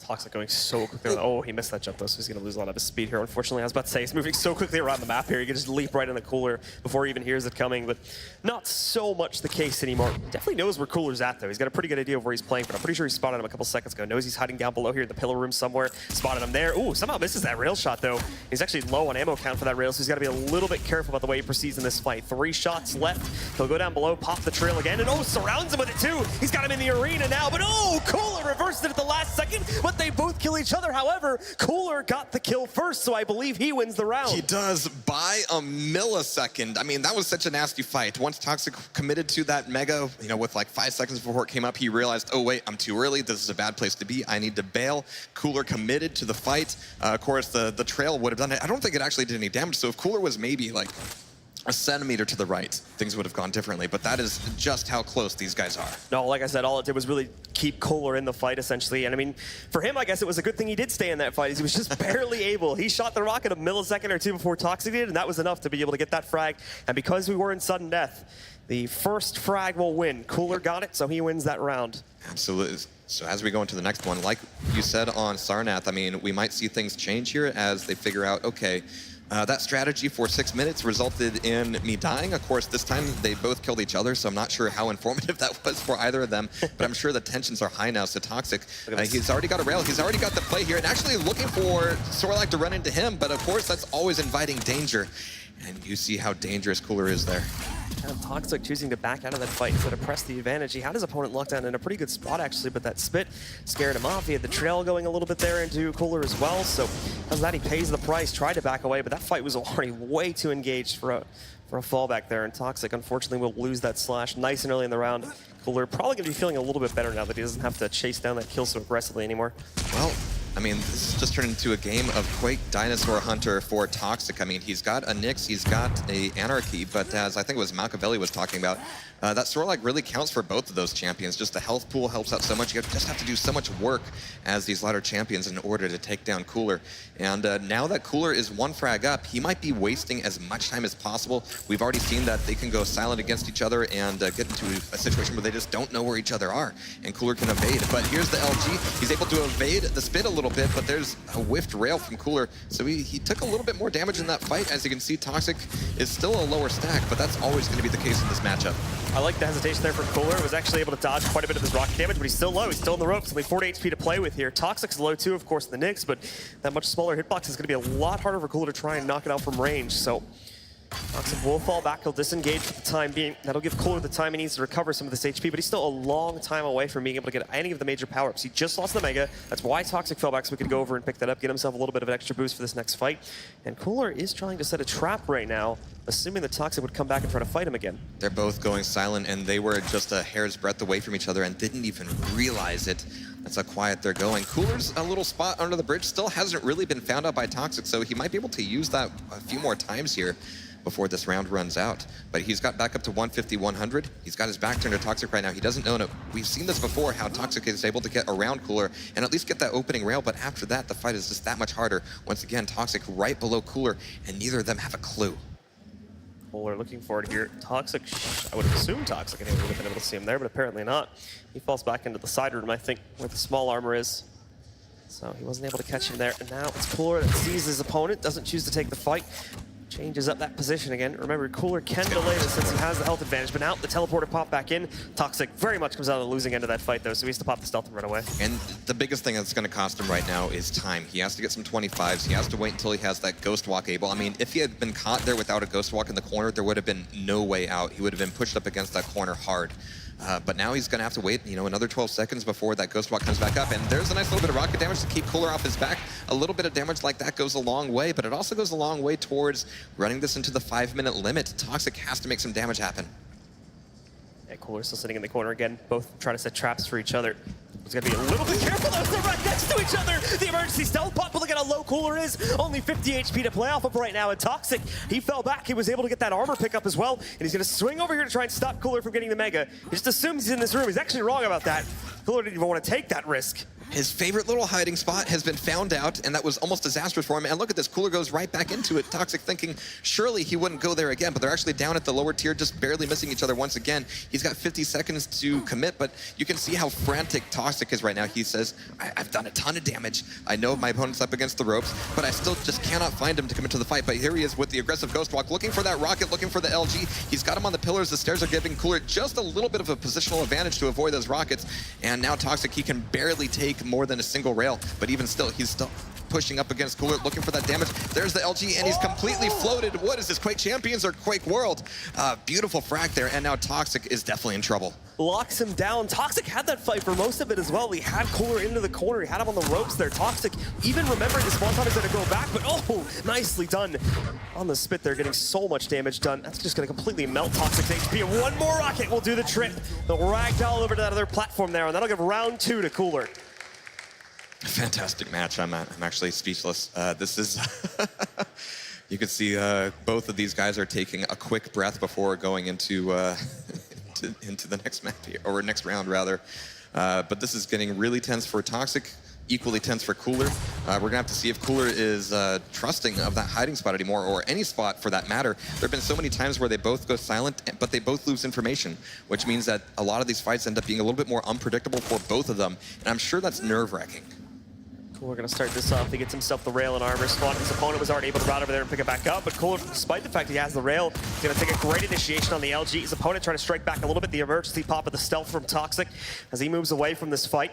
Toxic going so quickly. Oh, he missed that jump though, so he's going to lose a lot of his speed here. Unfortunately, I was about to say, he's moving so quickly around the map here. He can just leap right in the Cooler before he even hears it coming, but not so much the case anymore. Definitely knows where Cooler's at though. He's got a pretty good idea of where he's playing, but I'm pretty sure he spotted him a couple seconds ago. Knows he's hiding down below here in the pillar room somewhere. Spotted him there. Ooh, somehow misses that rail shot though. He's actually low on ammo count for that rail, so he's got to be a little bit careful about the way he proceeds in this fight. 3 shots left. He'll go down below, pop the trail again, and oh, surrounds him with it too. He's got him in the arena now, but oh, Cooler reversed it at the last second, but they both kill each other. However, Cooler got the kill first, so I believe he wins the round. He does by a millisecond. I mean, that was such a nasty fight. Once Toxic committed to that Mega, you know, with like 5 seconds before it came up, he realized, oh wait, I'm too early. This is a bad place to be. I need to bail. Cooler committed to the fight. Of course, the trail would have done it. I don't think it actually did any damage. So if Cooler was maybe like a centimeter to the right, things would have gone differently, but that is just how close these guys are. No, like I said, all it did was really keep Cooler in the fight, essentially. And I mean, for him, I guess it was a good thing he did stay in that fight. He was just barely able. He shot the rocket a millisecond or two before Toxic did, and that was enough to be able to get that frag. And because we were in sudden death, the first frag will win. Cooler got it, so he wins that round. Absolutely. So as we go into the next one, like you said on Sarnath, I mean, we might see things change here as they figure out, okay, that strategy for 6 minutes resulted in me dying. Of course, this time they both killed each other, so I'm not sure how informative that was for either of them, but I'm sure the tensions are high now. So Toxjq, he's already got a rail, he's already got the play here, and actually looking for Sorlak to run into him, but of course that's always inviting danger. And you see how dangerous Cooler is there. And Toxjq choosing to back out of that fight instead of press the advantage. He had his opponent locked down in a pretty good spot, actually, but that spit scared him off. He had the trail going a little bit there into Cooler as well, so because of that, he pays the price, tried to back away, but that fight was already way too engaged for a fallback there, and Toxjq, unfortunately, will lose that slash nice and early in the round. Cooler probably going to be feeling a little bit better now that he doesn't have to chase down that kill so aggressively anymore. Well, I mean, this has just turned into a game of Quake Dinosaur Hunter for Toxjq. I mean, he's got a Nyx, he's got a Anarchy, but as I think it was Machiavelli was talking about, that Sorlak really counts for both of those champions. Just the health pool helps out so much. You just have to do so much work as these latter champions in order to take down Cooler. And now that Cooler is one frag up, he might be wasting as much time as possible. We've already seen that they can go silent against each other and get into a situation where they just don't know where each other are. And Cooler can evade. But here's the LG. He's able to evade the spit a little bit, but there's a whiffed rail from Cooler. So he took a little bit more damage in that fight. As you can see, Toxjq is still a lower stack, but that's always going to be the case in this matchup. I like the hesitation there from Cooler. Was actually able to dodge quite a bit of his rocket damage, but he's still low. He's still in the ropes. Only 40 HP to play with here. Toxjq's low too, of course, in the Nyx, but that much smaller hitbox is going to be a lot harder for Cooler to try and knock it out from range. So Toxjq will fall back. He'll disengage for the time being. That'll give Cooler the time he needs to recover some of this HP, but he's still a long time away from being able to get any of the major power-ups. He just lost the Mega. That's why Toxjq fell back, so we could go over and pick that up, get himself a little bit of an extra boost for this next fight. And Cooler is trying to set a trap right now, assuming that Toxjq would come back and try to fight him again. They're both going silent, and they were just a hair's breadth away from each other and didn't even realize it. That's how quiet they're going. Cooler's a little spot under the bridge still hasn't really been found out by Toxjq, so he might be able to use that a few more times here before this round runs out. But he's got back up to 150, 100. He's got his back turned to Toxjq right now. He doesn't know it. We've seen this before, how Toxjq is able to get around Cooler and at least get that opening rail, but after that, the fight is just that much harder. Once again, Toxjq right below Cooler, and neither of them have a clue. Cooler looking forward here. Toxjq, I would assume Toxjq would have been able to see him there, but apparently not. He falls back into the side room, I think, where the small armor is. So he wasn't able to catch him there. And now it's Cooler that sees his opponent, doesn't choose to take the fight. Changes up that position again. Remember, Cooler can delay this since he has the health advantage, but now the teleporter popped back in. Toxjq very much comes out of the losing end of that fight, though, so he has to pop the stealth and run away. And the biggest thing that's going to cost him right now is time. He has to get some 25s. He has to wait until he has that Ghost Walk able. I mean, if he had been caught there without a Ghost Walk in the corner, there would have been no way out. He would have been pushed up against that corner hard. But now he's going to have to wait, another 12 seconds before that Ghost Walk comes back up. And there's a nice little bit of rocket damage to keep Cooler off his back. A little bit of damage like that goes a long way, but it also goes a long way towards running this into the 5-minute limit. Toxjq has to make some damage happen. And Cooler still sitting in the corner again, both trying to set traps for each other. He's got to be a little bit careful. They're right next to each other. The emergency stealth pop, but look at how low Cooler is. Only 50 HP to play off of right now. And Toxjq, he fell back. He was able to get that armor pickup as well. And he's going to swing over here to try and stop Cooler from getting the Mega. He just assumes he's in this room. He's actually wrong about that. Cooler didn't even want to take that risk. His favorite little hiding spot has been found out, and that was almost disastrous for him. And look at this, Cooler goes right back into it. Toxjq thinking surely he wouldn't go there again, but they're actually down at the lower tier, just barely missing each other once again. He's got 50 seconds to commit, but you can see how frantic Toxjq is right now. He says, I've done a ton of damage. I know my opponent's up against the ropes, but I still just cannot find him to come into the fight. But here he is with the aggressive Ghost Walk, looking for that rocket, looking for the LG. He's got him on the pillars. The stairs are giving Cooler just a little bit of a positional advantage to avoid those rockets. And now Toxjq, he can barely take more than a single rail, but even still, he's still pushing up against Cooler, looking for that damage. There's the LG, and he's completely floated. What is this, Quake Champions or Quake World? Beautiful frag there, and now Toxjq is definitely in trouble. Locks him down. Toxjq had that fight for most of it as well. He had Cooler into the corner. He had him on the ropes there. Toxjq even remembering the spawn time is going to go back, but oh, nicely done. On the spit there, getting so much damage done. That's just going to completely melt Toxjq's HP, and one more rocket will do the trick. The ragdoll over to that other platform there, and that'll give round 2 to Cooler. Fantastic match. I'm actually speechless. This is, you can see both of these guys are taking a quick breath before going into into the next match, or next round rather. But this is getting really tense for Toxjq, equally tense for Cooler. We're going to have to see if Cooler is trusting of that hiding spot anymore, or any spot for that matter. There have been so many times where they both go silent, but they both lose information, which means that a lot of these fights end up being a little bit more unpredictable for both of them, and I'm sure that's nerve-wracking. Cooler going to start this off. He gets himself the rail and armor spot. His opponent was already able to route over there and pick it back up, but Cooler, despite the fact he has the rail, is going to take a great initiation on the LG. His opponent trying to strike back a little bit. The emergency pop of the stealth from Toxjq as he moves away from this fight.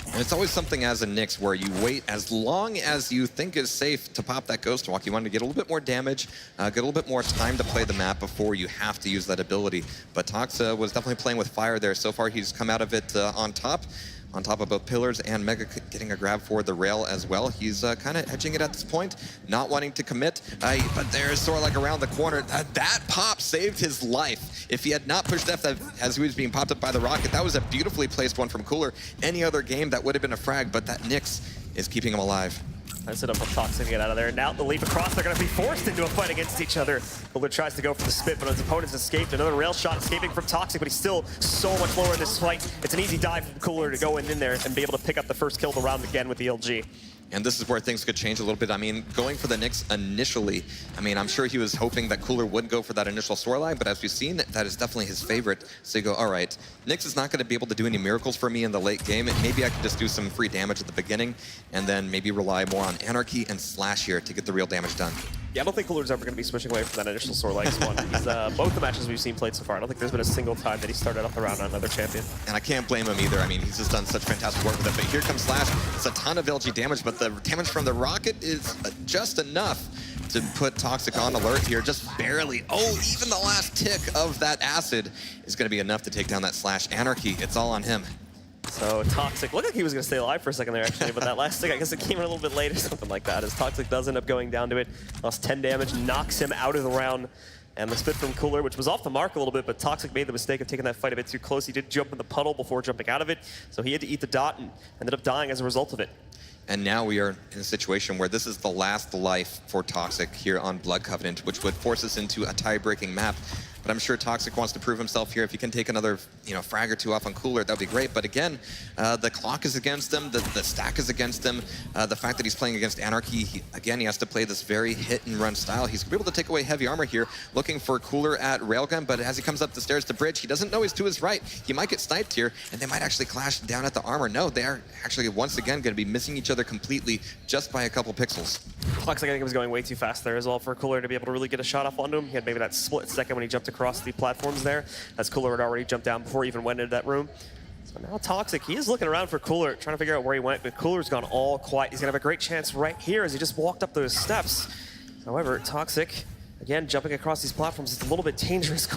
And it's always something as a Nyx where you wait as long as you think is safe to pop that Ghost Walk. You want to get a little bit more damage, get a little bit more time to play the map before you have to use that ability. But Toxjq was definitely playing with fire there. So far, he's come out of it on top of both pillars, and Mega getting a grab for the rail as well. He's kind of edging it at this point, not wanting to commit, but there's Sorlag around the corner. That pop saved his life. If he had not pushed F as he was being popped up by the rocket, that was a beautifully placed one from Cooler. Any other game, that would have been a frag, but that Nyx is keeping him alive. That's it up for Toxjq to get out of there. Now the leap across, they're going to be forced into a fight against each other. Cooler tries to go for the spit, but his opponent's escaped. Another rail shot escaping from Toxjq, but he's still so much lower in this fight. It's an easy dive from Cooler to go in there and be able to pick up the first kill of the round again with the LG. And this is where things could change a little bit. I mean, going for the Nyx initially, I mean, I'm sure he was hoping that Cooler would go for that initial storyline, but as we've seen, that is definitely his favorite. So you go, all right, Nyx is not going to be able to do any miracles for me in the late game. Maybe I can just do some free damage at the beginning, and then maybe rely more on Anarchy and Slash here to get the real damage done. Yeah, I don't think Cooler's ever going to be switching away from that initial Sorlags one. He's, both the matches we've seen played so far, I don't think there's been a single time that he started off the round on another champion. And I can't blame him either. I mean, he's just done such fantastic work with it. But here comes Slash. It's a ton of LG damage, but the damage from the rocket is just enough to put Toxjq on alert here, just barely. Oh, even the last tick of that acid is going to be enough to take down that Slash Anarchy. It's all on him. So Toxjq looked like he was going to stay alive for a second there, actually, but that last stick, I guess it came in a little bit late or something like that, as Toxjq does end up going down to it. Lost 10 damage, knocks him out of the round. And the spit from Cooler, which was off the mark a little bit, but Toxjq made the mistake of taking that fight a bit too close. He did jump in the puddle before jumping out of it, so he had to eat the dot and ended up dying as a result of it. And now we are in a situation where this is the last life for Toxjq here on Blood Covenant, which would force us into a tie-breaking map. But I'm sure Toxjq wants to prove himself here. If he can take another, frag or two off on Cooler, that'd be great. But again, the clock is against him. The stack is against him. The fact that he's playing against Anarchy, he has to play this very hit-and-run style. He's gonna be able to take away heavy armor here, looking for Cooler at Railgun. But as he comes up the stairs to bridge, he doesn't know he's to his right. He might get sniped here, and they might actually clash down at the armor. No, they are actually once again going to be missing each other completely just by a couple pixels. Toxjq, I think, was going way too fast there as well for Cooler to be able to really get a shot off onto him. He had maybe that split second when he jumped across the platforms there, as Cooler had already jumped down before he even went into that room. So now Toxjq, he is looking around for Cooler, trying to figure out where he went, but Cooler's gone all quiet. He's gonna have a great chance right here as he just walked up those steps. However, Toxjq, again, jumping across these platforms is a little bit dangerous.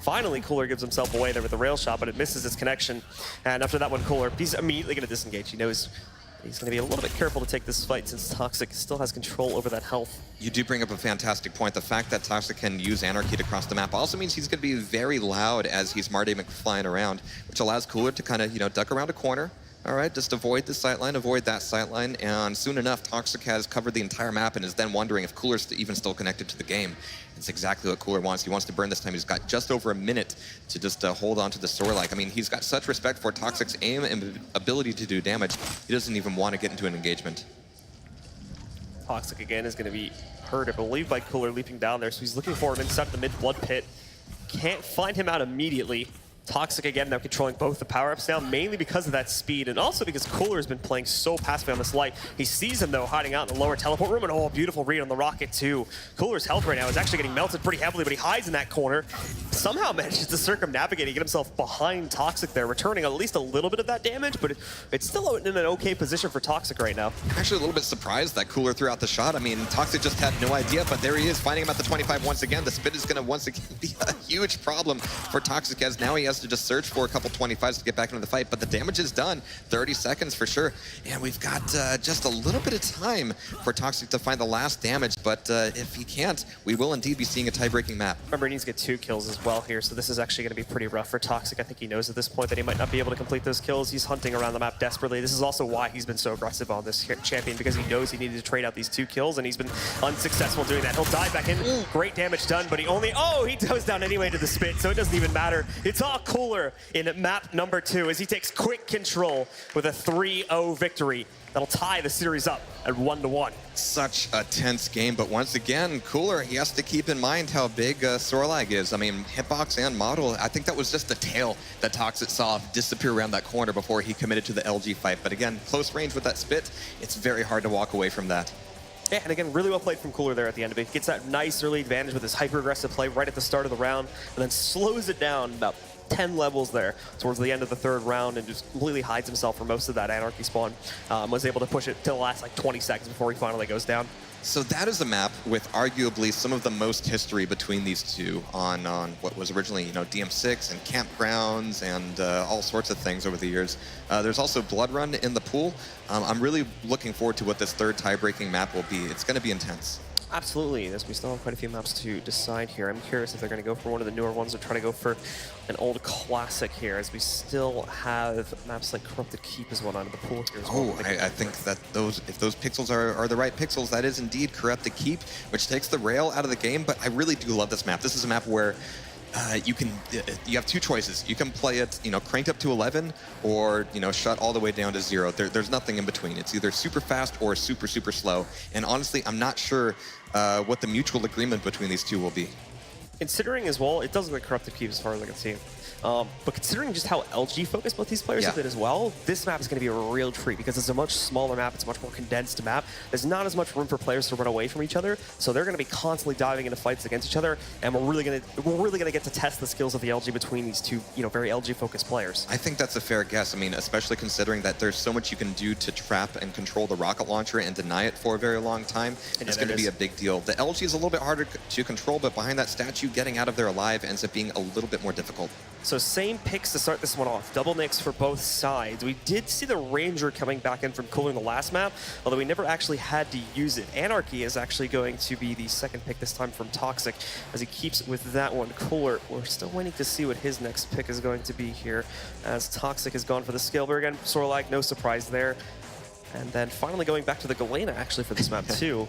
Finally, Cooler gives himself away there with the rail shot, but it misses his connection. And after that one, Cooler, he's immediately gonna disengage. He knows he's going to be a little bit careful to take this fight since Toxjq still has control over that health. You do bring up a fantastic point. The fact that Toxjq can use Anarchy to cross the map also means he's going to be very loud as he's Marty McFlying around, which allows Cooler to kind of, duck around a corner. All right, just avoid this sightline, avoid that sightline, and soon enough, Toxjq has covered the entire map and is then wondering if Cooler's even still connected to the game. It's exactly what Cooler wants. He wants to burn this time. He's got just over a minute to just hold on to the Sorlag. I mean, he's got such respect for Toxjq's aim and ability to do damage. He doesn't even want to get into an engagement. Toxjq, again, is going to be hurt, I believe, by Cooler leaping down there, so he's looking for him inside the mid-blood pit. Can't find him out immediately. Toxjq again now controlling both the power-ups now, mainly because of that speed, and also because Cooler has been playing so passively on this light. He sees him, though, hiding out in the lower teleport room, and oh, beautiful read on the rocket, too. Cooler's health right now is actually getting melted pretty heavily, but he hides in that corner. Somehow manages to circumnavigate and get himself behind Toxjq there, returning at least a little bit of that damage, but it's still in an okay position for Toxjq right now. I'm actually a little bit surprised that Cooler threw out the shot. I mean, Toxjq just had no idea, but there he is, finding him at the 25 once again. The spit is going to once again be a huge problem for Toxjq, as now he has to just search for a couple 25s to get back into the fight, but the damage is done. 30 seconds for sure, and we've got just a little bit of time for Toxjq to find the last damage, but if he can't, we will indeed be seeing a tie-breaking map. Remember, he needs to get 2 kills as well here, so this is actually going to be pretty rough for Toxjq. I think he knows at this point that he might not be able to complete those kills. He's hunting around the map desperately. This is also why he's been so aggressive on this champion, because he knows he needed to trade out these 2 kills, and he's been unsuccessful doing that. He'll dive back in. Great damage done, but he goes down anyway to the spit, so it doesn't even matter. It's all Cooler in map number 2 as he takes quick control with a 3-0 victory that'll tie the series up at 1-1. Such a tense game, but once again, Cooler, he has to keep in mind how big Sorlag is. I mean, hitbox and model, I think that was just the tail that Toxjq saw disappear around that corner before he committed to the LG fight. But again, close range with that spit, it's very hard to walk away from that. Yeah, and again, really well played from Cooler there at the end of it. He gets that nice early advantage with his hyper-aggressive play right at the start of the round, and then slows it down about 10 levels there towards the end of the third round and just completely hides himself for most of that Anarchy spawn. Was able to push it to the last like 20 seconds before he finally goes down. So that is a map with arguably some of the most history between these two on what was originally, DM6 and campgrounds and all sorts of things over the years. There's also Blood Run in the pool. I'm really looking forward to what this third tie-breaking map will be. It's going to be intense. Absolutely, as we still have quite a few maps to decide here. I'm curious if they're going to go for one of the newer ones or try to go for an old classic here, as we still have maps like Corrupted Keep as well out of the pool here as well. I think that if those pixels are the right pixels, that is indeed Corrupted Keep, which takes the rail out of the game, but I really do love this map. This is a map where you have two choices. You can play it, cranked up to 11 or, shut all the way down to 0. There's nothing in between. It's either super fast or super, super slow. And honestly, I'm not sure what the mutual agreement between these two will be. Considering as well, it does look like Corrupted Keep as far as I can see. But considering just how LG focused both these players have been as well, this map is going to be a real treat because it's a much smaller map, it's a much more condensed map. There's not as much room for players to run away from each other, so they're going to be constantly diving into fights against each other, and we're really going to get to test the skills of the LG between these two, very LG focused players. I think that's a fair guess. I mean, especially considering that there's so much you can do to trap and control the rocket launcher and deny it for a very long time. It's going to be a big deal. The LG is a little bit harder to control, but behind that statue, getting out of there alive ends up being a little bit more difficult. So same picks to start this one off. Double nicks for both sides. We did see the Ranger coming back in from Cooler in the last map, although we never actually had to use it. Anarchy is actually going to be the second pick this time from Toxjq as he keeps with that one. Cooler, we're still waiting to see what his next pick is going to be here as Toxjq has gone for the Scalebearer again. Sorlag, no surprise there. And then finally going back to the Galena actually for this map too.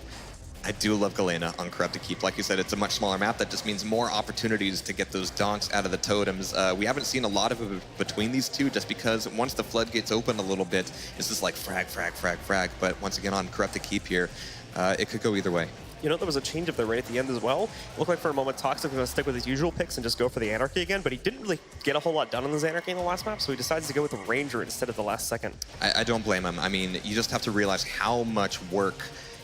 I do love Galena on Corrupted Keep. Like you said, it's a much smaller map. That just means more opportunities to get those donks out of the totems. We haven't seen a lot of it between these two just because once the floodgates open a little bit, it's just like frag, frag, frag, frag. But once again, on Corrupted Keep here, it could go either way. There was a change up there right at the end as well. It looked like for a moment Toxjq was going to stick with his usual picks and just go for the Anarchy again, but he didn't really get a whole lot done on his Anarchy in the last map, so he decides to go with the Ranger instead of the last second. I don't blame him. I mean, you just have to realize how much work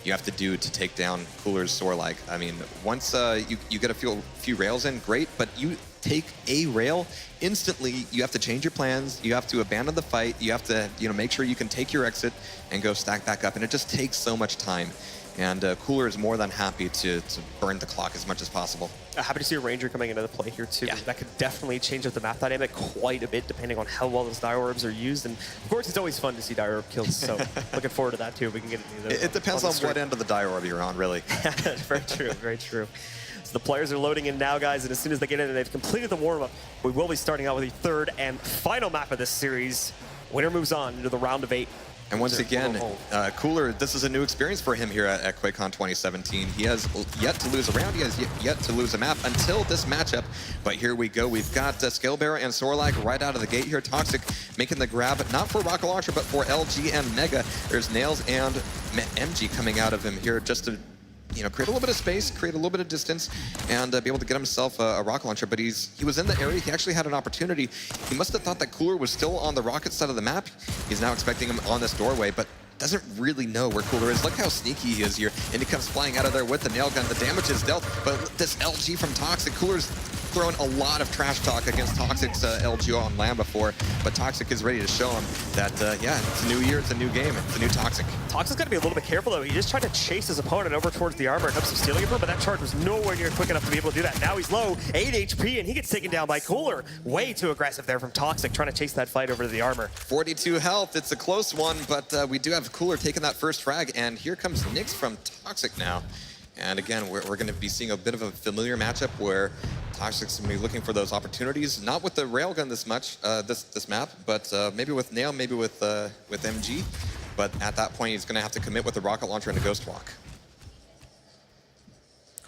you have to do to take down Cooler's Sorlag. I mean, once you get a few rails in, great, but you take a rail, instantly you have to change your plans, you have to abandon the fight, you have to make sure you can take your exit and go stack back up, and it just takes so much time. And Cooler is more than happy to burn the clock as much as possible. Happy to see a Ranger coming into the play here too. Yeah. That could definitely change up the map dynamic quite a bit depending on how well those dire orbs are used. And of course, it's always fun to see dire orb kills. So looking forward to that too. We can get into those. It depends on what end of the dire orb you're on, really. Very true. Very true. So the players are loading in now, guys, and as soon as they get in and they've completed the warm-up, we will be starting out with the third and final map of this series. Winner moves on into the round of 8. And once again, Cooler, this is a new experience for him here at QuakeCon 2017. He has yet to lose a round, he has yet to lose a map until this matchup. But here we go, we've got Scalebearer and Sorlag right out of the gate here. Toxjq making the grab, not for Rocket Launcher, but for LG and Mega. There's Nails and MG coming out of him here just to create a little bit of space, create a little bit of distance, and be able to get himself a rocket launcher. But he was in the area. He actually had an opportunity. He must have thought that Cooler was still on the rocket side of the map. He's now expecting him on this doorway, but doesn't really know where Cooler is. Look how sneaky he is here. And he comes flying out of there with the nail gun. The damage is dealt, but this LG from Toxjq, Cooler's thrown a lot of trash talk against Toxjq's LG on land before, but Toxjq is ready to show him that, yeah, it's a new year, it's a new game, it's a new Toxjq. Toxjq's got to be a little bit careful, though. He just tried to chase his opponent over towards the armor and hopes of stealing it, but that charge was nowhere near quick enough to be able to do that. Now he's low, 8 HP, and he gets taken down by Cooler. Way too aggressive there from Toxjq, trying to chase that fight over to the armor. 42 health, it's a close one, but we do have Cooler taking that first frag, and here comes Nyx from Toxjq now. And again, we're going to be seeing a bit of a familiar matchup where Toxjq's going to be looking for those opportunities, not with the railgun this much, this map, but maybe with Nail, maybe with MG. But at that point, he's going to have to commit with the rocket launcher and a ghost walk.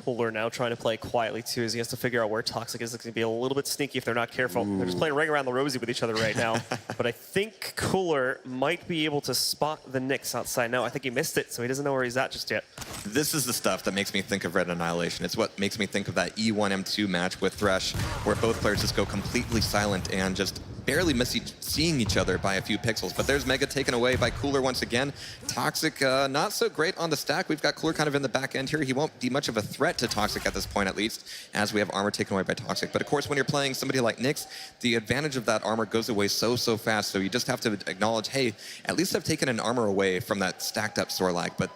Cooler now trying to play quietly too, as he has to figure out where Toxjq is. It's going to be a little bit sneaky if they're not careful. They're just playing ring around the rosy with each other right now. But I think Cooler might be able to spot the Nyx outside now. I think he missed it, so he doesn't know where he's at just yet. This is the stuff that makes me think of Red Annihilation. It's what makes me think of that E1-M2 match with Thresh, where both players just go completely silent and just barely seeing each other by a few pixels. But there's Mega taken away by Cooler once again. Toxjq not so great on the stack. We've got Cooler kind of in the back end here. He won't be much of a threat to Toxjq at this point, at least, as we have armor taken away by Toxjq. But of course, when you're playing somebody like Nyx, the advantage of that armor goes away so fast. So you just have to acknowledge, hey, at least I've taken an armor away from that stacked up Sorlag. But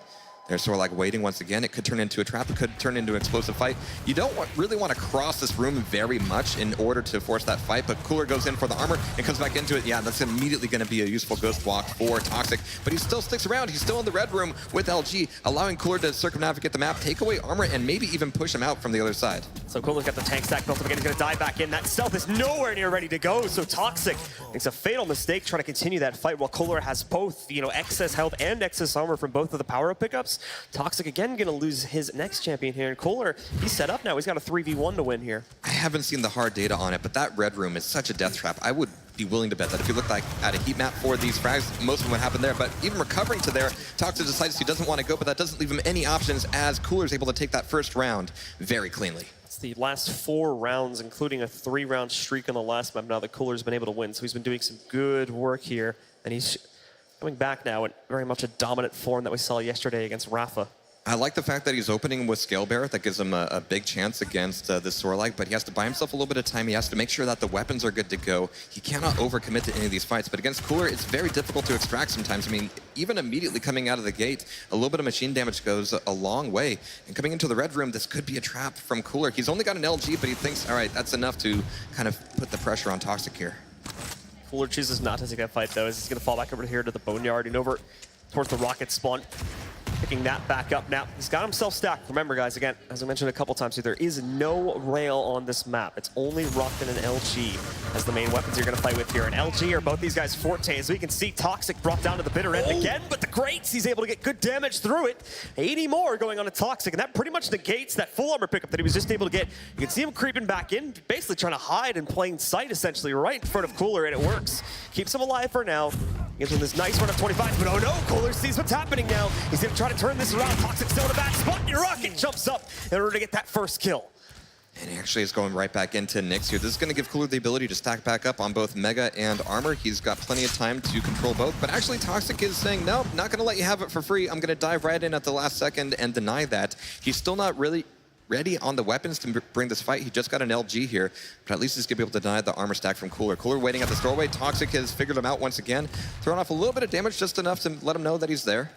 there's Sorlag waiting once again. It could turn into a trap. It could turn into an explosive fight. You don't really want to cross this room very much in order to force that fight, but Cooler goes in for the armor and comes back into it. Yeah, that's immediately going to be a useful ghost walk for Toxjq, but he still sticks around. He's still in the red room with LG, allowing Cooler to circumnavigate the map, take away armor, and maybe even push him out from the other side. So Cooler's got the tank stack built up again. He's going to dive back in. That stealth is nowhere near ready to go, so Toxjq makes a fatal mistake trying to continue that fight while Cooler has both, excess health and excess armor from both of the power-up pickups. Toxjq again going to lose his next champion here, and Cooler, he's set up now. He's got a 3v1 to win here. I haven't seen the hard data on it, but that red room is such a death trap. I would be willing to bet that if you look like at a heat map for these frags, most of them would happen there. But even recovering to there, Toxjq decides he doesn't want to go, but that doesn't leave him any options as Cooler's able to take that first round very cleanly. It's the last 4 rounds, including a 3-round streak on the last map now that Cooler's been able to win. So he's been doing some good work here, and he's coming back now in very much a dominant form that we saw yesterday against Rafa. I like the fact that he's opening with Scale Bear. That gives him a big chance against this Sorlag, but he has to buy himself a little bit of time. He has to make sure that the weapons are good to go. He cannot overcommit to any of these fights, but against Cooler, it's very difficult to extract sometimes. I mean, even immediately coming out of the gate, a little bit of machine damage goes a long way. And coming into the red room, this could be a trap from Cooler. He's only got an LG, but he thinks, all right, that's enough to kind of put the pressure on Toxjq here. Cooler chooses not to take that fight, though, as he's going to fall back over here to the Boneyard and over towards the rocket spawn. Picking that back up now. He's got himself stacked. Remember, guys, again, as I mentioned a couple times here, there is no rail on this map. It's only Rockton and LG as the main weapons you're going to fight with here. And LG are both these guys' forte. As we can see, Toxjq brought down to the bitter end again, but the Greats, he's able to get good damage through it. 80 more going on to Toxjq, and that pretty much negates that full armor pickup that he was just able to get. You can see him creeping back in, basically trying to hide in plain sight, essentially, right in front of Cooler, and it works. Keeps him alive for now. Gives him this nice run of 25, but oh no, Cooler sees what's happening now. He's going to try to turn this around. Toxjq still in the back spot, and Rocket jumps up in order to get that first kill. And he actually is going right back into Nyx here. This is going to give Cooler the ability to stack back up on both Mega and Armor. He's got plenty of time to control both, but actually Toxjq is saying, no, not going to let you have it for free. I'm going to dive right in at the last second and deny that. He's still not really ready on the weapons to bring this fight. He just got an LG here, but at least he's going to be able to deny the armor stack from Cooler. Cooler waiting at this doorway. Toxjq has figured him out once again, throwing off a little bit of damage, just enough to let him know that he's there.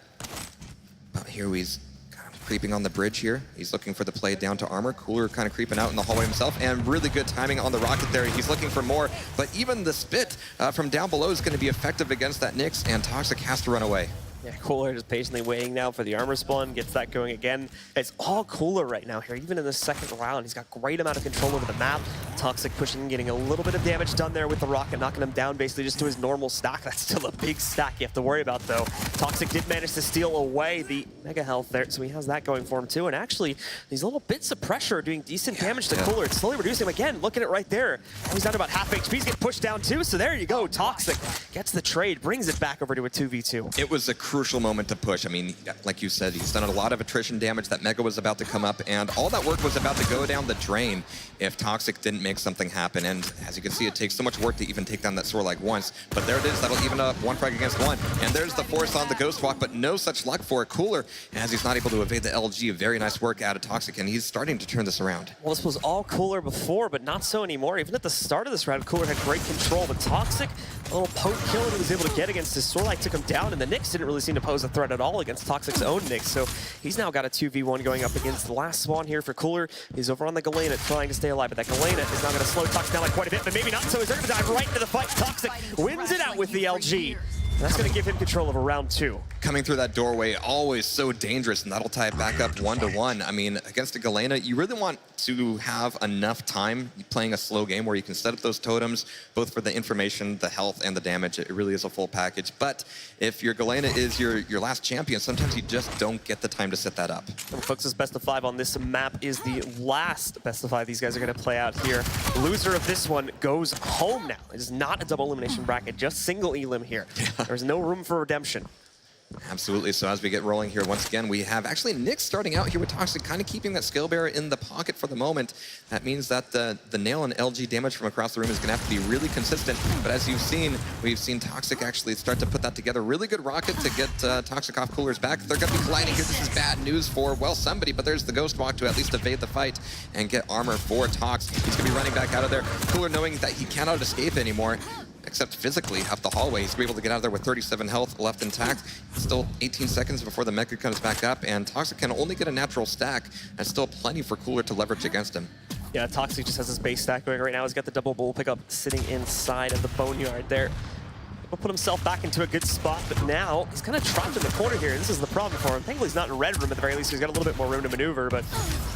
But here he's kind of creeping on the bridge here. He's looking for the play down to Armor. Cooler kind of creeping out in the hallway himself, and really good timing on the rocket there. He's looking for more, but even the spit from down below is going to be effective against that Nyx, and Toxjq has to run away. Yeah, Cooler just patiently waiting now for the armor spawn, gets that going again. It's all Cooler right now here, even in the second round. He's got great amount of control over the map. Toxjq pushing, getting a little bit of damage done there with the rocket, knocking him down basically just to his normal stack. That's still a big stack you have to worry about, though. Toxjq did manage to steal away the mega health there, so he has that going for him, too. And actually, these little bits of pressure are doing decent damage to Cooler. It's slowly reducing him again. Look at it right there. He's down to about half HP. He's getting pushed down, too. So there you go. Toxjq gets the trade, brings it back over to a 2v2. It was a crucial moment to push. I mean, like you said, he's done a lot of attrition damage. That Mega was about to come up, and all that work was about to go down the drain if Toxjq didn't make something happen. And as you can see, it takes so much work to even take down that Sorlag once. But there it is. That'll even up one frag against one. And there's the force on the Ghost Walk, but no such luck for Cooler, as he's not able to evade the LG. Very nice work out of Toxjq, and he's starting to turn this around. Well, this was all Cooler before, but not so anymore. Even at the start of this round, Cooler had great control, but Toxjq, a little poke kill he was able to get against his Sorlag took him down, and the Nyx didn't really seem to pose a threat at all against Toxic's own Nyx. So he's now got a 2v1 going up against the last spawn here for Cooler. He's over on the Galena trying to stay alive, but that Galena is now going to slow Toxjq down like quite a bit, but maybe not, so he's going to dive right into the fight. Toxjq wins it out with the LG. That's going to give him control over round 2. Coming through that doorway, always so dangerous, and that'll tie it back up 1-1. I mean, against a Galena, you really want to have enough time playing a slow game where you can set up those totems, both for the information, the health, and the damage. It really is a full package. But if your Galena is your last champion, sometimes you just don't get the time to set that up. And folks, this best of 5 on this map is the last best of 5 these guys are going to play out here. The loser of this one goes home now. It is not a double elimination bracket, just single elim here. There's no room for redemption. Absolutely. So as we get rolling here, once again, we have actually Nick starting out here with Toxjq, kind of keeping that skill bearer in the pocket for the moment. That means that the nail and LG damage from across the room is going to have to be really consistent. But as you've seen, we've seen Toxjq actually start to put that together. Really good rocket to get Toxjq off Cooler's back. They're going to be colliding here. This is bad news for, well, somebody, but there's the Ghost Walk to at least evade the fight and get armor for Tox. He's going to be running back out of there. Cooler knowing that he cannot escape anymore, except physically up the hallway. He's going to be able to get out of there with 37 health left intact. Still 18 seconds before the Mega comes back up, and Toxjq can only get a natural stack, and still plenty for Cooler to leverage against him. Yeah, Toxjq just has his base stack going right now. He's got the double bull pickup sitting inside of the Boneyard there. He'll put himself back into a good spot, but now he's kind of trapped in the corner here. This is the problem for him. Thankfully, he's not in red room at the very least. He's got a little bit more room to maneuver, but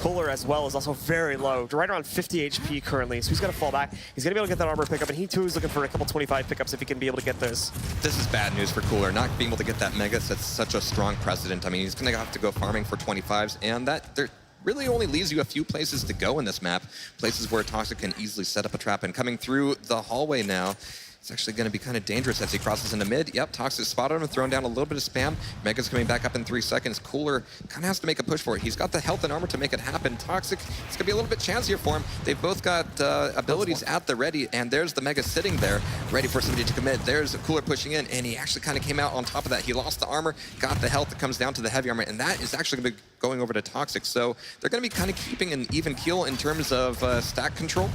Cooler as well is also very low, right around 50 HP currently, so he's got to fall back. He's going to be able to get that armor pickup, and he too is looking for a couple 25 pickups if he can be able to get this. This is bad news for Cooler. Not being able to get that Mega sets such a strong precedent. I mean, he's going to have to go farming for 25s, and that really only leaves you a few places to go in this map, places where Toxjq can easily set up a trap. And coming through the hallway now, it's actually going to be kind of dangerous as he crosses into mid. Yep, Toxjq spotted him, throwing down a little bit of spam. Mega's coming back up in 3 seconds. Cooler kind of has to make a push for it. He's got the health and armor to make it happen. Toxjq, it's going to be a little bit chancier for him. They've both got abilities at the ready, and there's the Mega sitting there, ready for somebody to commit. There's Cooler pushing in, and he actually kind of came out on top of that. He lost the armor, got the health that comes down to the heavy armor, and that is actually going to be going over to Toxjq. So they're going to be kind of keeping an even keel in terms of stack control.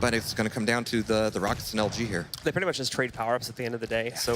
But it's going to come down to the Rockets and LG here. They pretty much just trade power-ups at the end of the day, so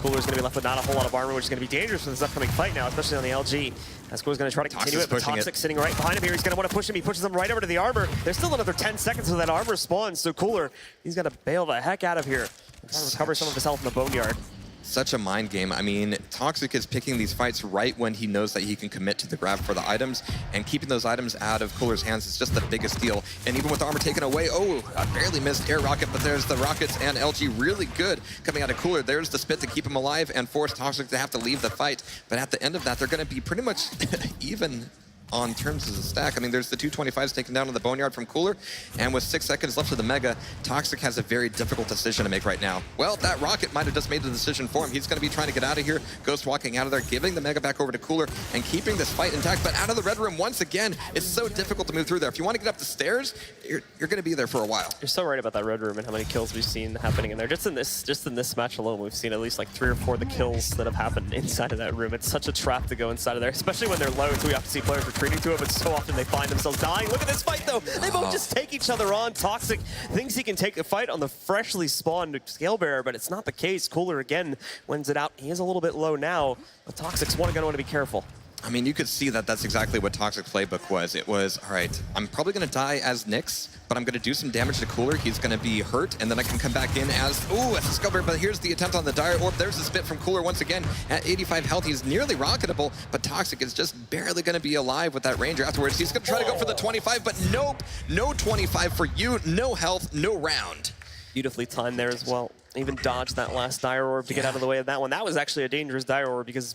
Cooler's going to be left with not a whole lot of armor, which is going to be dangerous for this upcoming fight now, especially on the LG. As Cooler's going to try to continue it, but Toxjq sitting right behind him here. He's going to want to push him. He pushes him right over to the armor. There's still another 10 seconds until that armor spawns, so Cooler, he's got to bail the heck out of here and try to recover some of his health in the Boneyard. Such a mind game. I mean, Toxjq is picking these fights right when he knows that he can commit to the grab for the items, and keeping those items out of Cooler's hands is just the biggest deal. And even with armor taken away, oh, I barely missed air rocket, but there's the Rockets and LG really good coming out of Cooler. There's the spit to keep him alive and force Toxjq to have to leave the fight. But at the end of that, they're going to be pretty much even on terms of the stack. I mean, there's the 225s taken down in the Boneyard from Cooler, and with 6 seconds left of the Mega, Toxjq has a very difficult decision to make right now. Well, that rocket might have just made the decision for him. He's going to be trying to get out of here, ghost walking out of there, giving the Mega back over to Cooler, and keeping this fight intact. But out of the red room once again, it's so difficult to move through there. If you want to get up the stairs, you're going to be there for a while. You're so right about that red room and how many kills we've seen happening in there. Just in this match alone, we've seen at least like 3 or 4 of the kills that have happened inside of that room. It's such a trap to go inside of there, especially when they're low, so we have to see players retreating to it, but so often they find themselves dying. Look at this fight, though. They both just take each other on. Toxjq thinks he can take a fight on the freshly spawned Scale Bearer, but it's not the case. Cooler, again, wins it out. He is a little bit low now, but Toxjq's going to want to be careful. I mean, you could see that that's exactly what Toxjq's playbook was. It was, all right, I'm probably going to die as Nyx, but I'm going to do some damage to Cooler. He's going to be hurt, and then I can come back in as, ooh, as a Skull Bearer. But here's the attempt on the Dire Orb. There's the spit from Cooler once again. At 85 health, he's nearly rocketable, but Toxjq is just barely going to be alive with that Ranger afterwards. He's going to try to go for the 25, but nope, no 25 for you, no health, no round. Beautifully timed there as well. Even dodged that last Dire Orb to get out of the way of that one. That was actually a dangerous Dire Orb because,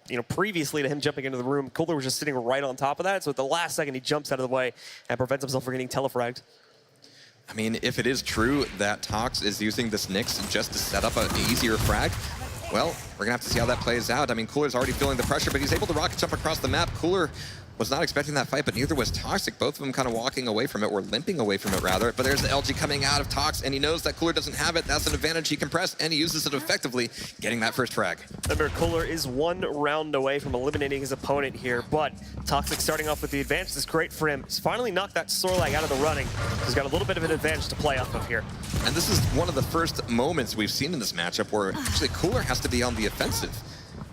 you know, previously to him jumping into the room, Cooler was just sitting right on top of that. So at the last second, he jumps out of the way and prevents himself from getting telefragged. I mean, if it is true that Tox is using this Nyx just to set up an easier frag, well, we're gonna have to see how that plays out. I mean, Cooler's already feeling the pressure, but he's able to rocket jump across the map. Cooler was not expecting that fight, but neither was Toxjq. Both of them kind of walking away from it, or limping away from it, rather. But there's the LG coming out of Tox, and he knows that Cooler doesn't have it. That's an advantage he can press, and he uses it effectively, getting that first frag. Remember, Cooler is 1 round away from eliminating his opponent here, but Toxjq starting off with the advantage is great for him. He's finally knocked that Sorlag out of the running. He's got a little bit of an advantage to play off of here. And this is one of the first moments we've seen in this matchup where actually Cooler has to be on the offensive.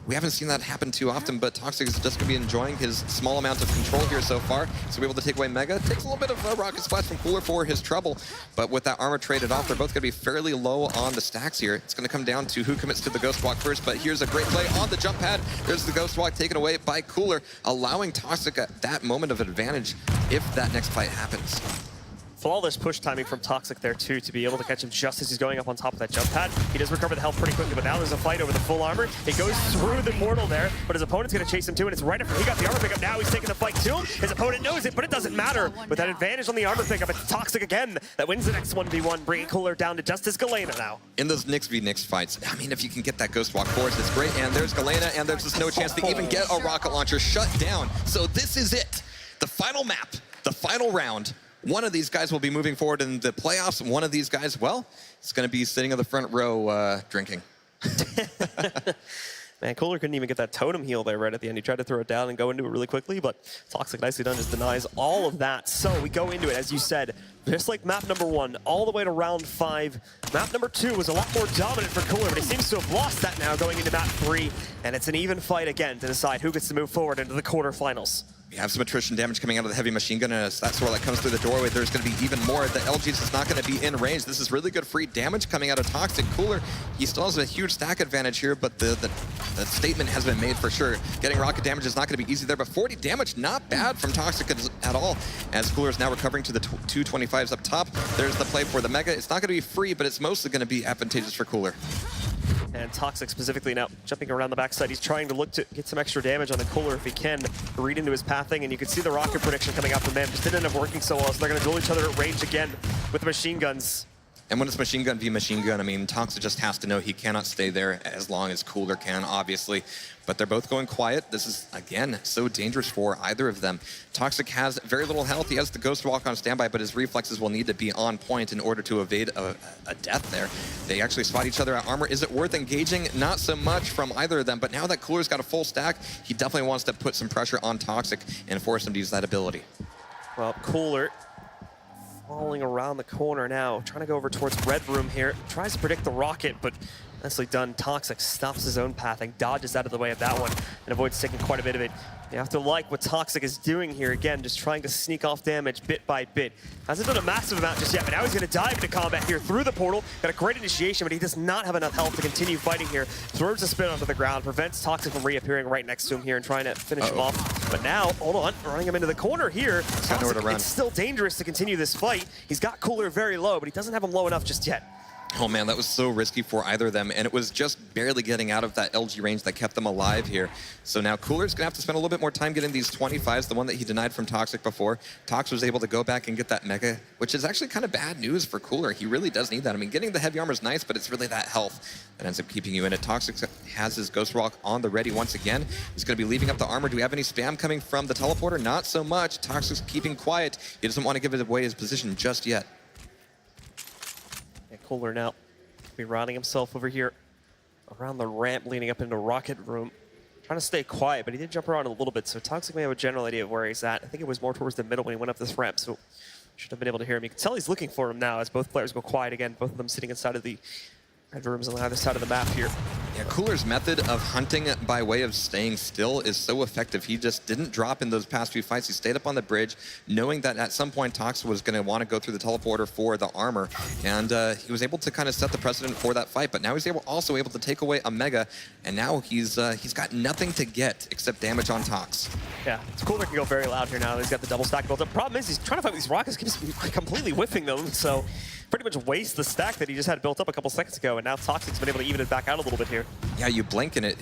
We haven't seen that happen too often, but Toxjq is just going to be enjoying his small amount of control here so far. He's going to be able to take away Mega. Takes a little bit of a rocket splash from Cooler for his trouble, but with that armor traded off, they're both going to be fairly low on the stacks here. It's going to come down to who commits to the Ghost Walk first, but here's a great play on the jump pad. There's the Ghost Walk taken away by Cooler, allowing Toxjq at that moment of advantage if that next fight happens. Flawless push timing from Toxjq there too, to be able to catch him just as he's going up on top of that jump pad. He does recover the health pretty quickly, but now there's a fight over the full armor. It goes through the portal there, but his opponent's going to chase him too, and it's right after he got the armor pickup. Now he's taking the fight to him. His opponent knows it, but it doesn't matter. With that advantage on the armor pickup, it's Toxjq again that wins the next 1v1, bringing Cooler down to just his Galena now. In those Nyx v Nyx fights, I mean, if you can get that Ghost Walk force, it's great. And there's Galena, and there's just no chance to even get a rocket launcher shut down. So this is it. The final map, the final round. One of these guys will be moving forward in the playoffs. One of these guys, well, is going to be sitting on the front row drinking. Man, Cooler couldn't even get that totem heal there right at the end. He tried to throw it down and go into it really quickly, but Toxjq, nicely done, just denies all of that. So we go into it, as you said, just like map number 1, all the way to round 5. Map number 2 was a lot more dominant for Cooler, but he seems to have lost that now going into map 3, and it's an even fight again to decide who gets to move forward into the quarterfinals. We have some attrition damage coming out of the heavy machine gun, and as that sword that comes through the doorway, there's going to be even more. The LG's is not going to be in range. This is really good free damage coming out of Toxjq. Cooler, he still has a huge stack advantage here, but the statement has been made for sure. Getting rocket damage is not going to be easy there, but 40 damage, not bad from Toxjq at all, as Cooler is now recovering to the 225s up top. There's the play for the Mega. It's not going to be free, but it's mostly going to be advantageous for Cooler. And Toxjq specifically now jumping around the backside. He's trying to look to get some extra damage on the Cooler if he can, read into his pathing, and you can see the rocket prediction coming out from them. Just didn't end up working so well, so they're going to duel each other at range again with the machine guns. And when it's machine gun v machine gun, I mean, Toxjq just has to know he cannot stay there as long as Cooler can, obviously. But they're both going quiet. This is, again, so dangerous for either of them. Toxjq has very little health. He has the Ghost Walk on standby, but his reflexes will need to be on point in order to evade a death there. They actually spot each other at armor. Is it worth engaging? Not so much from either of them, but now that Cooler's got a full stack, he definitely wants to put some pressure on Toxjq and force him to use that ability. Well, Cooler falling around the corner now, trying to go over towards Red Room here. Tries to predict the rocket, but nicely done. Toxjq stops his own pathing, dodges out of the way of that one, and avoids taking quite a bit of it. You have to like what Toxjq is doing here. Again, just trying to sneak off damage bit by bit. Hasn't done a massive amount just yet, but now he's going to dive into combat here through the portal. Got a great initiation, but he does not have enough health to continue fighting here. Throws a spin onto the ground, prevents Toxjq from reappearing right next to him here and trying to finish him off. But now, hold on, running him into the corner here. got nowhere to run. It's still dangerous to continue this fight. He's got Cooler very low, but he doesn't have him low enough just yet. Oh man, that was so risky for either of them, and it was just barely getting out of that LG range that kept them alive here. So now Cooler's gonna have to spend a little bit more time getting these 25s, the one that he denied from Toxjq before. Tox was able to go back and get that Mega, which is actually kind of bad news for Cooler. He really does need that. I mean, getting the heavy armor is nice, but it's really that health that ends up keeping you in it. Toxjq has his Ghost Walk on the ready once again. He's gonna be leaving up the armor. Do we have any spam coming from the teleporter? Not so much. Toxjq's keeping quiet. He doesn't want to give away his position just yet. And Cooler now be routing himself over here around the ramp leading up into Rocket Room. Trying to stay quiet, but he did jump around a little bit, so Toxjq may have a general idea of where he's at. I think it was more towards the middle when he went up this ramp, so should have been able to hear him. You can tell he's looking for him now as both players go quiet again, both of them sitting inside of the red rooms on the other side of the map here. Yeah, Cooler's method of hunting by way of staying still is so effective. He just didn't drop in those past few fights. He stayed up on the bridge, knowing that at some point Toxjq was going to want to go through the teleporter for the armor, and he was able to kind of set the precedent for that fight. But now he's also able to take away a Mega, and now he's got nothing to get except damage on Tox. Yeah, Cooler can go very loud here now. He's got the double stack built up. Problem is, he's trying to fight these rockets, keeps completely whiffing them, so pretty much waste the stack that he just had built up a couple seconds ago, and now Toxic's been able to even it back out a little bit here. Yeah, you blink and it,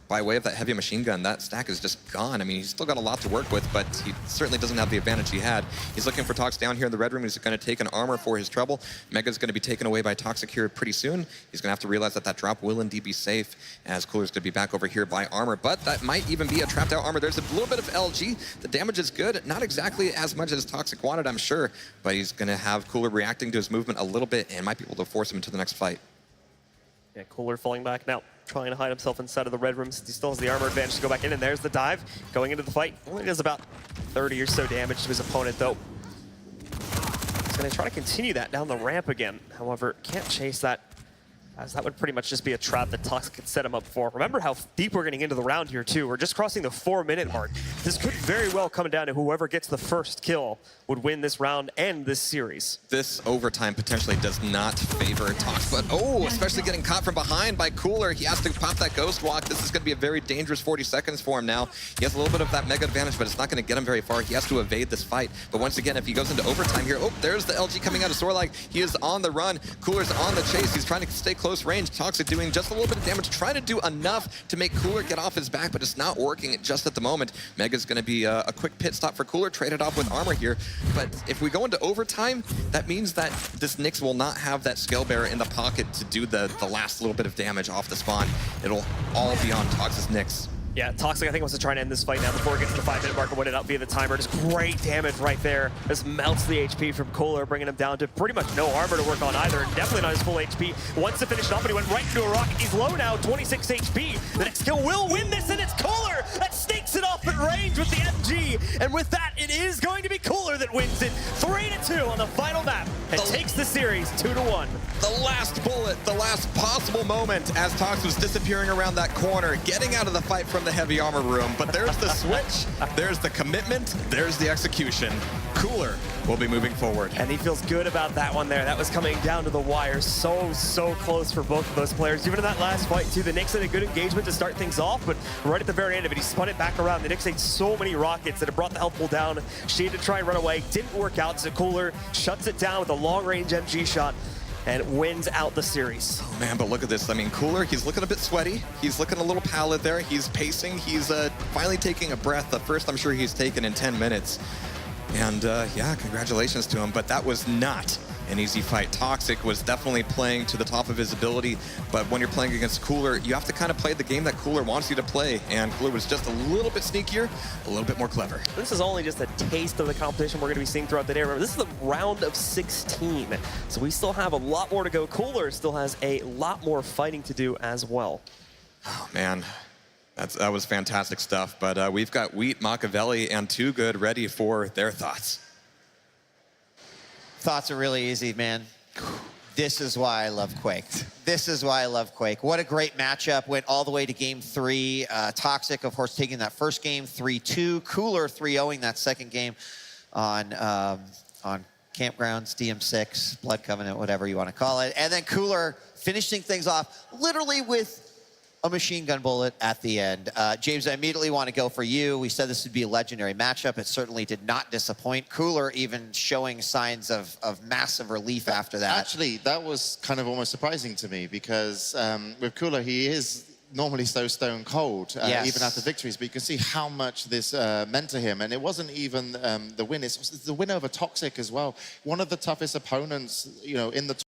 by way of that heavy machine gun, that stack is just gone. I mean, he's still got a lot to work with, but he certainly doesn't have the advantage he had. He's looking for Tox down here in the red room. He's going to take an armor for his trouble. Mega's going to be taken away by Toxjq here pretty soon. He's going to have to realize that that drop will indeed be safe, as Cooler's going to be back over here by armor, but that might even be a trapped out armor. There's a little bit of LG. The damage is good. Not exactly as much as Toxjq wanted, I'm sure, but he's going to have Cooler reacting to his movement a little bit and might be able to force him into the next fight. Yeah, Cooler falling back now, trying to hide himself inside of the red room since he still has the armor advantage to go back in, and there's the dive going into the fight. Only does about 30 or so damage to his opponent, though. He's going to try to continue that down the ramp again. However, can't chase that as that would pretty much just be a trap that Toxjq could set him up for. Remember how deep we're getting into the round here, too. We're just crossing the 4-minute mark. This could very well come down to whoever gets the first kill would win this round and this series. This overtime potentially does not favor Toxjq, but oh, especially getting caught from behind by Cooler. He has to pop that ghost walk. This is going to be a very dangerous 40 seconds for him now. He has a little bit of that mega advantage, but it's not going to get him very far. He has to evade this fight. But once again, if he goes into overtime here, oh, there's the LG coming out of Zorlag. He is on the run. Cooler's on the chase. He's trying to stay close range. Toxjq doing just a little bit of damage, trying to do enough to make Cooler get off his back, but it's not working just at the moment. Mega's going to be a quick pit stop for Cooler, traded off with armor here. But if we go into overtime, that means that this Nyx will not have that scale bearer in the pocket to do the last little bit of damage off the spawn. It'll all be on Toxjq's Nyx. Yeah, Toxjq, I think, wants to try and end this fight now before it gets to the 5-minute mark and win it out via the timer. Just great damage right there. Just melts the HP from Cooler, bringing him down to pretty much no armor to work on either, and definitely not his full HP. Once it finished off, but he went right into a rocket. He's low now, 26 HP. The next kill will win this, and it's Cooler that sneaks it off at range with the MG. And with that, it is going to be Cooler that wins it. 3-2 on the final map, and takes the series 2-1. The last bullet, the last possible moment as Toxjq was disappearing around that corner, getting out of the fight from the heavy armor room. But there's the switch, there's the commitment, there's the execution. Cooler will be moving forward. And he feels good about that one there. That was coming down to the wire. So close for both of those players. Even in that last fight, too, the Nyx had a good engagement to start things off, but right at the very end of it, he spun it back around. The Nyx ate so many rockets that it brought the health pool down. She had to try and run away. Didn't work out, so Cooler shuts it down with a long-range MG shot and wins out the series. Oh man, but look at this. I mean, Cooler, he's looking a bit sweaty. He's looking a little pallid there. He's pacing. He's finally taking a breath. The first I'm sure he's taken in 10 minutes. And yeah, congratulations to him. But that was not an easy fight. Toxjq was definitely playing to the top of his ability, but when you're playing against Cooler, you have to kind of play the game that Cooler wants you to play, and Cooler was just a little bit sneakier, a little bit more clever. This is only just a taste of the competition we're going to be seeing throughout the day. Remember, this is the round of 16, so we still have a lot more to go. Cooler still has a lot more fighting to do as well. Oh man, that was fantastic stuff, but we've got Wheat, Machiavelli, and Too Good ready for their thoughts. Thoughts are really easy, man. This is why I love Quake. This is why I love Quake. What a great matchup. Went all the way to game 3. Toxjq, of course, taking that first game 3-2. Cooler 3-0ing that second game on Campgrounds, DM6, Blood Covenant, whatever you want to call it. And then Cooler finishing things off literally with a machine gun bullet at the end. James, I immediately want to go for you. We said this would be a legendary matchup. It certainly did not disappoint. Cooler even showing signs of massive relief after that. Actually, that was kind of almost surprising to me because with Cooler, he is normally so stone cold, yes, even after victories, but you can see how much this meant to him. And it wasn't even the win, it's the win over Toxjq as well. One of the toughest opponents, you know, in the